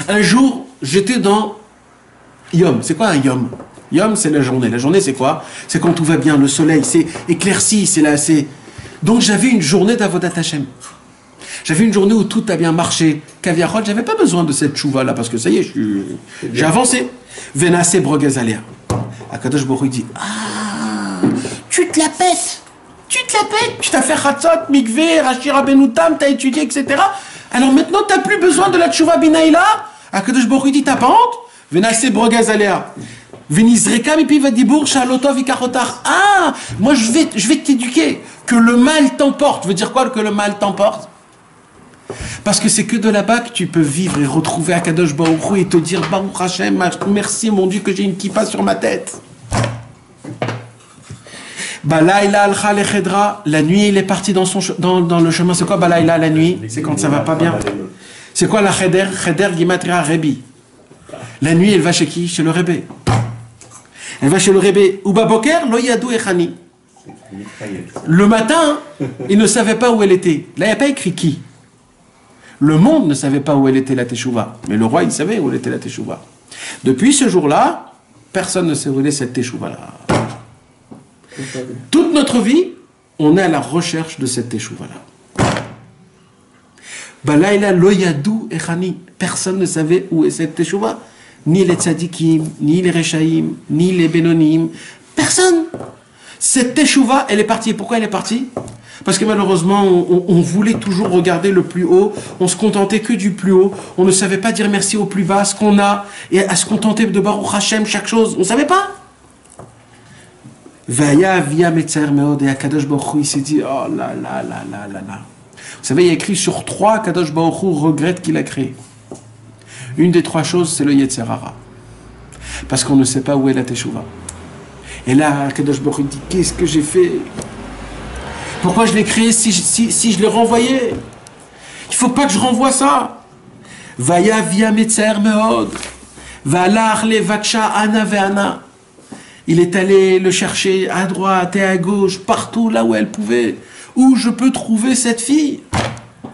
Un jour, j'étais dans Yom. C'est quoi un Yom? Yom, c'est la journée. La journée, c'est quoi? C'est quand tout va bien, le soleil, c'est éclairci, c'est là, c'est... Donc, j'avais une journée d'Avodat Hashem. J'avais une journée où tout a bien marché. Kaviachol, j'avais pas besoin de cette chouva-là, parce que ça y est, j'ai avancé. Venasse Brogazalea. Akadosh Baruch Hu dit, ah, tu te la pètes. Tu t'as fait Chatzot, Mikvé, Rashi Rabbeinu Tam, t'as étudié, etc. Alors maintenant, t'as plus besoin de la tchouva binaïla. Akadosh Baruch Hu dit, t'as pas honte? Venasse Brogazalea. Ah, moi je vais t'éduquer. Que le mal t'emporte. Veut dire quoi que le mal t'emporte? Parce que c'est que de là-bas que tu peux vivre et retrouver Akadosh Baruch Hu et te dire Baruch Hashem, merci mon Dieu que j'ai une kippa sur ma tête. Balaïla al-Kha le-Khedra, la nuit il est parti dans le chemin. C'est quoi Balaïla la nuit? C'est quand ça va pas bien. C'est quoi la Cheder? Cheder Gimatria Rebi. La nuit elle va chez qui? Chez le Rebbe. Elle va chez le Rebbe. Uba Boker, lo yadou echani. Le matin, il ne savait pas où elle était. Là, il n'y a pas écrit qui. Le monde ne savait pas où elle était la Teshuvah. Mais le roi, il savait où elle était la Teshuvah. Depuis ce jour-là, personne ne sait où est cette Teshuvah-là. Toute notre vie, on est à la recherche de cette Teshuvah-là. Balaïla lo yadou echani. Personne ne savait où est cette Teshuvah. Ni les tzadikim, ni les rechaïm, ni les bénonim. Personne. Cette Teshuvah, elle est partie. Pourquoi elle est partie? Parce que malheureusement, on voulait toujours regarder le plus haut. On se contentait que du plus haut. On ne savait pas dire merci au plus bas, ce qu'on a, et à se contenter de Baruch Hashem, chaque chose. On ne savait pas. Vaya via Metzer Meod, et Akadosh Baruch Hu, il s'est dit, oh là là là là là là. Vous savez, il y a écrit sur 3, Akadosh Baruch Hu regrette qu'il a créé. Une des 3 choses, c'est le Yetzer Hara. Parce qu'on ne sait pas où est la Teshuvah. Et là, Akadosh Baruch Hu dit, qu'est-ce que j'ai fait? Pourquoi je l'ai créé si je l'ai renvoyé? Il ne faut pas que je renvoie ça. Vaya via metzer meod. Valar le vaksha ana ve'ana. Il est allé le chercher à droite et à gauche, partout là où elle pouvait. Où je peux trouver cette fille?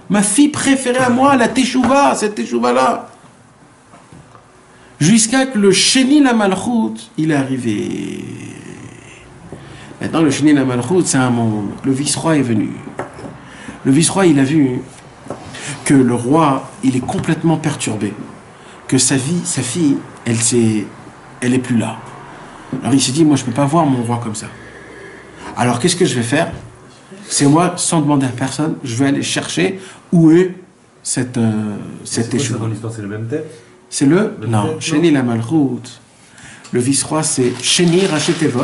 Ma fille préférée à moi, la Teshuvah, cette Teshuvah-là. Jusqu'à que le Sheni la Malchut, il est arrivé. Maintenant, le Sheni la Malchut, c'est un monde. Le vice-roi est venu. Le vice-roi, il a vu que le roi, il est complètement perturbé. Que sa fille, elle est plus là. Alors il s'est dit, moi je ne peux pas voir mon roi comme ça. Alors qu'est-ce que je vais faire? C'est moi, sans demander à personne, je vais aller chercher où est cette échelle. Dans l'histoire, c'est le même tête. C'est non, Sheni la Malchut. Le vice-roi, c'est Sheni Rachetevot.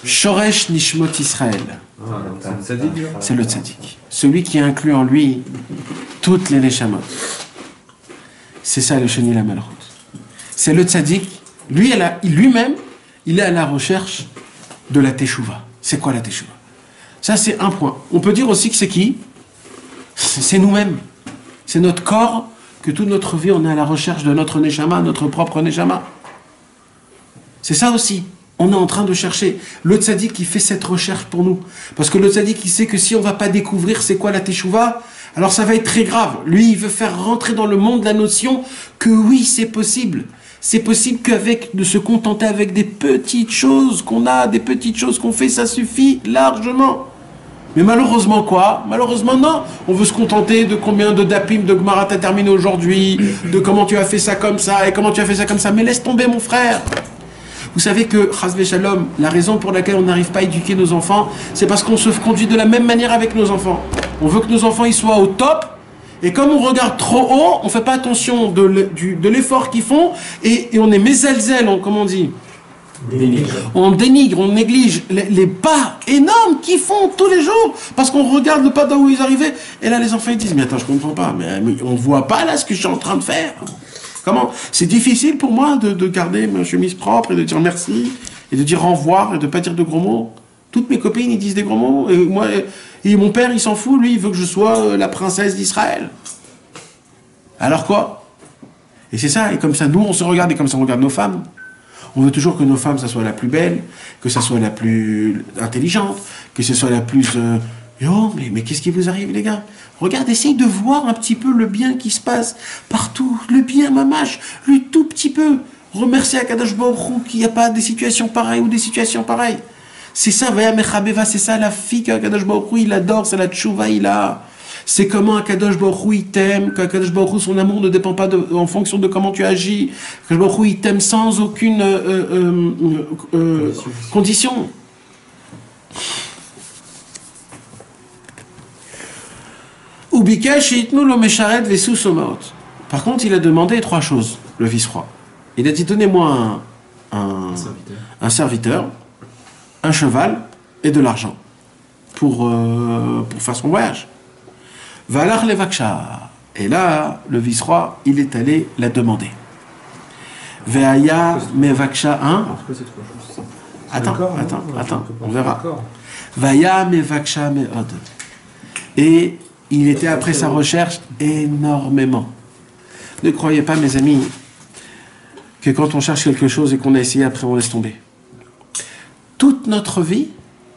Shoresh Nishmot Israël. C'est le tzaddik. Celui qui inclut en lui toutes les neshamot. C'est ça le Sheni la Malchut. C'est le tzaddik. Lui-même, il est à la recherche de la Teshuvah. C'est quoi la Teshuvah? Ça, c'est un point. On peut dire aussi que c'est qui? C'est nous-mêmes. C'est notre corps, que toute notre vie, on est à la recherche de notre neshama, notre propre neshama. C'est ça aussi. On est en train de chercher. Le tzaddik qui fait cette recherche pour nous. Parce que le tzaddik, il sait que si on ne va pas découvrir c'est quoi la Teshuvah, alors ça va être très grave. Lui, il veut faire rentrer dans le monde la notion que oui, c'est possible. C'est possible de se contenter avec des petites choses qu'on a, des petites choses qu'on fait, ça suffit largement. Mais malheureusement quoi? Malheureusement non. On veut se contenter de combien de dapim de Gemara t'as terminé aujourd'hui, de comment tu as fait ça comme ça, et comment tu as fait ça comme ça. Mais laisse tomber mon frère. Vous savez que, Chas v'Shalom, la raison pour laquelle on n'arrive pas à éduquer nos enfants, c'est parce qu'on se conduit de la même manière avec nos enfants. On veut que nos enfants ils soient au top, et comme on regarde trop haut, on ne fait pas attention de l'effort qu'ils font, et on est mézelzel, comment on dit? On dénigre, on néglige les pas énormes qu'ils font tous les jours, parce qu'on regarde le pas d'où ils arrivaient, et là les enfants ils disent, mais attends, je comprends pas, mais on voit pas là ce que je suis en train de faire. Comment? C'est difficile pour moi de garder ma chemise propre et de dire merci et de dire au revoir et de ne pas dire de gros mots. Toutes mes copines, ils disent des gros mots. Et mon père, il s'en fout. Lui, il veut que je sois la princesse d'Israël. Alors quoi? Et c'est ça. Et comme ça, nous, on se regarde et comme ça, on regarde nos femmes. On veut toujours que nos femmes, ça soit la plus belle, que ça soit la plus intelligente, que ce soit la plus... Yo, mais qu'est-ce qui vous arrive, les gars? Regarde, essaye de voir un petit peu le bien qui se passe partout. Le bien, mamache, le tout petit peu. Remercier Akadosh Baruch Hu qu'il n'y a pas des situations pareilles ou des situations pareilles. C'est ça, Vaya Mechabeva, c'est ça la fille qu'Akadosh Baruch Hu il adore, c'est la tchouva, il a. C'est comment Akadosh Baruch Hu il t'aime, qu'Akadosh Baruch Hu son amour ne dépend pas en fonction de comment tu agis. Akadosh Baruch Hu il t'aime sans aucune condition. Par contre, il a demandé trois choses, le vice-roi. Il a dit, donnez-moi un serviteur, un cheval et de l'argent pour faire son voyage. Valar le vaksha. Et là, le vice-roi, il est allé la demander. Veaya me vaksha, hein? Attends, on verra. Vaya me vaksha me od. Et il était après sa recherche énormément. Ne croyez pas, mes amis, que quand on cherche quelque chose et qu'on a essayé, après on laisse tomber. Toute notre vie,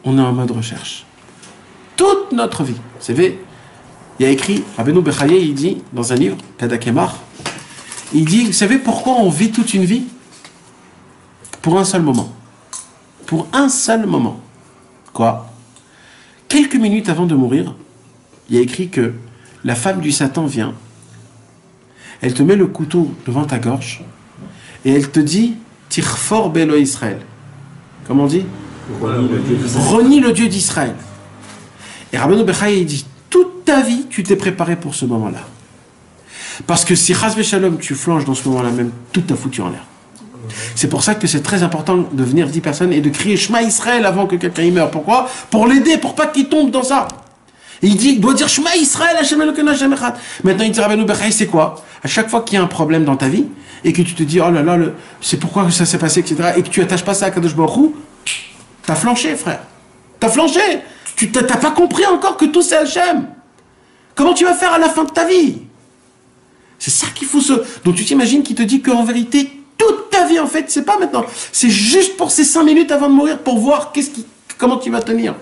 on est en mode recherche. Toute notre vie. Vous savez, il y a écrit, Rabbeinu Bechaye, il dit, dans un livre, Kadakemar, il dit, vous savez pourquoi on vit toute une vie? Pour un seul moment. Pour un seul moment. Quoi? Quelques minutes avant de mourir, il y a écrit que la femme du Satan vient, elle te met le couteau devant ta gorge et elle te dit Tirfor Belo Israël. Comment on dit? Renie le Dieu d'Israël. Et Rabbeinu Bechaye il dit toute ta vie tu t'es préparé pour ce moment-là. Parce que si Chas v'Shalom tu flanches dans ce moment-là même, tout t'a foutu en l'air. C'est pour ça que c'est très important de venir 10 personnes et de crier Shema Israël avant que quelqu'un y meure. Pourquoi? Pour l'aider, pour pas qu'il tombe dans ça. Et il doit dire Shema Israël, Hashem Elokeinu Hashem Echad. Maintenant, il dit Rabbeinu Bechaye, c'est quoi? À chaque fois qu'il y a un problème dans ta vie, et que tu te dis, oh là là, c'est pourquoi ça s'est passé, etc., et que tu attaches pas ça à Kadosh Baruch Hu, t'as flanché, frère. T'as flanché. Tu t'as pas compris encore que tout c'est Hachem. Comment tu vas faire à la fin de ta vie? C'est ça qu'il faut se... Donc tu t'imagines qu'il te dit qu'en vérité, toute ta vie, en fait, c'est pas maintenant. C'est juste pour ces 5 minutes avant de mourir pour voir comment tu vas tenir.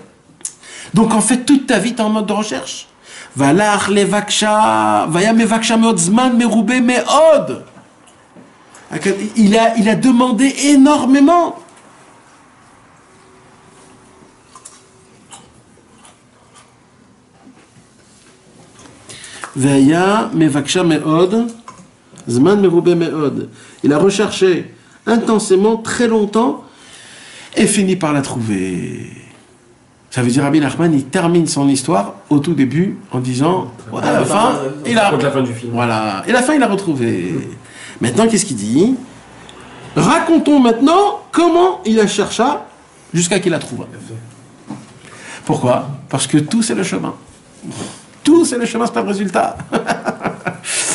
Donc en fait, toute ta vie, tu es en mode de recherche. Valach le vaksha, vaya me vaksha meod zman meroube meod. Il a demandé énormément. Vaya me vaksha meod zman meroube meod. Il a recherché intensément, très longtemps, et finit par la trouver. Ça veut dire Rabbi Nachman, il termine son histoire au tout début en disant à la fin, la fin du film. Voilà, et la fin il a retrouvé. Maintenant, qu'est-ce qu'il dit? Racontons maintenant comment il a cherché jusqu'à qu'il la trouve. Pourquoi? Parce que tout c'est le chemin. Tout c'est le chemin, c'est pas le résultat.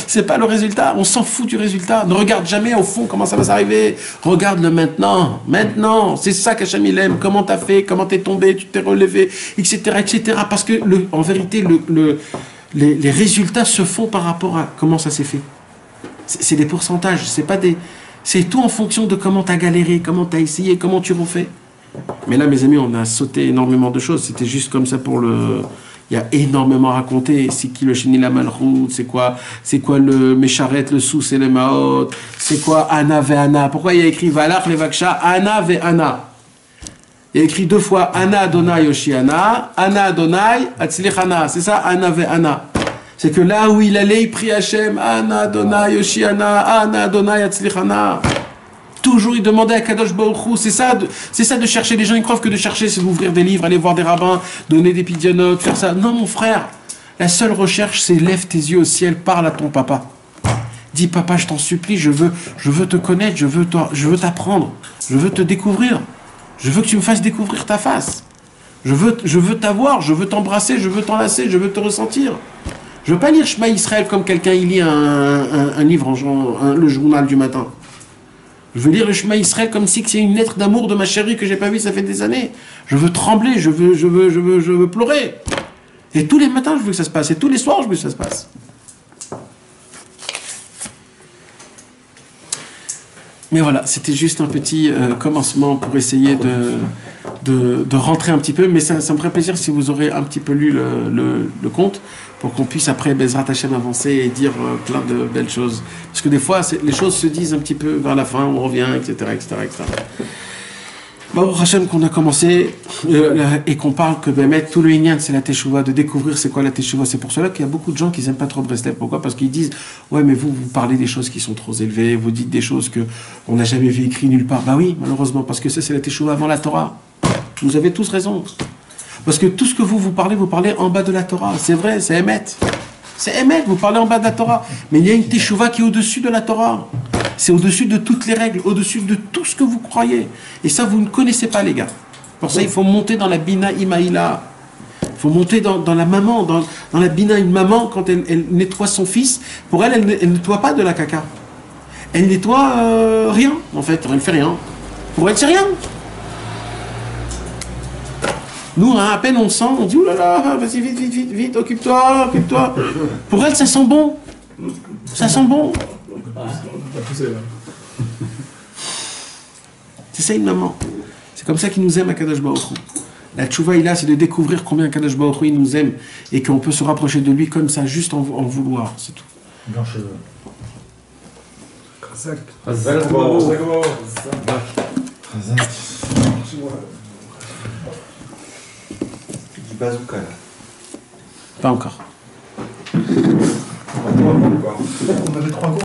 C'est pas le résultat, on s'en fout du résultat. Ne regarde jamais au fond comment ça va s'arriver. Regarde le maintenant. Maintenant, c'est ça qu'Hachem il aime. Comment t'as fait, comment t'es tombé, tu t'es relevé, etc., etc. Parce que en vérité, les résultats se font par rapport à comment ça s'est fait. C'est des pourcentages, c'est tout en fonction de comment t'as galéré, comment t'as essayé, comment tu refais. Mais là, mes amis, on a sauté énormément de choses. C'était juste comme ça pour le... Il y a énormément à raconter. C'est qui le Sheni la Malchut? C'est quoi le Mesharet, le Sous et le Maot? C'est quoi Ana ve Ana? Pourquoi il y a écrit Valach le Vaksha, Ana ve Ana? Il y a écrit 2 fois Ana Adonai Oshiana, Ana Adonai Atzlichana. C'est ça, Ana ve Ana. C'est que là où il allait, il prie Hachem, Ana Adonai Oshiana, Ana Adonai Atzlichana. Toujours, il demandait à Kadosh Baruch Hu. C'est ça de chercher. Les gens, ils croient que de chercher, c'est d'ouvrir des livres, aller voir des rabbins, donner des pidionotes, faire ça. Non, mon frère. La seule recherche, c'est lève tes yeux au ciel, parle à ton papa. Dis, papa, je t'en supplie, je veux te connaître, je veux t'apprendre, je veux te découvrir. Je veux que tu me fasses découvrir ta face. Je veux t'avoir, je veux t'embrasser, je veux t'enlacer, je veux te ressentir. Je veux pas lire Shema Israël comme quelqu'un, il lit un livre, le journal du matin. Je veux lire le Shema Israël comme si c'est une lettre d'amour de ma chérie que j'ai pas vue ça fait des années. Je veux trembler, je veux pleurer. Et tous les matins, je veux que ça se passe. Et tous les soirs, je veux que ça se passe. Mais voilà, c'était juste un petit commencement pour essayer de rentrer un petit peu. Mais ça me ferait plaisir si vous aurez un petit peu lu le conte, pour qu'on puisse après Bezrat Hashem avancer et dire plein de belles choses. Parce que des fois, les choses se disent un petit peu vers la fin, on revient, etc., etc., etc. Baruch Hashem qu'on a commencé et qu'on parle que tout le Inyan c'est la Teshuvah, de découvrir c'est quoi la Teshuvah. C'est pour cela qu'il y a beaucoup de gens qui n'aiment pas trop Breslev. Pourquoi? Parce qu'ils disent ouais mais vous parlez des choses qui sont trop élevées, vous dites des choses que on n'a jamais vu écrit nulle part. Bah oui, malheureusement, parce que ça c'est la Teshuvah avant la Torah. Vous avez tous raison. Parce que tout ce que vous parlez en bas de la Torah. C'est vrai, c'est Emet. C'est Emet, vous parlez en bas de la Torah. Mais il y a une Teshuvah qui est au-dessus de la Torah. C'est au-dessus de toutes les règles, au-dessus de tout ce que vous croyez. Et ça, vous ne connaissez pas, les gars. Pour ça, il faut monter dans la Bina Imaïla. Il faut monter dans la maman, dans la Bina. Une maman, quand elle nettoie son fils, pour elle ne nettoie pas de la caca. Elle nettoie rien, en fait. Elle fait rien. Pour elle, c'est rien. Nous, hein, à peine on sent, on dit, oh là là, vas-y, vite, occupe-toi. Pour elle, ça sent bon. Ça sent bon. C'est ça une maman. C'est comme ça qu'il nous aime à Kadosh Baruch Hu. La tchouva, c'est de découvrir combien Kadosh Baruch Hu il nous aime et qu'on peut se rapprocher de lui comme ça, juste en vouloir, c'est tout. Blanche. Khazak. Du bazooka là. Pas encore. On avait 3 cours.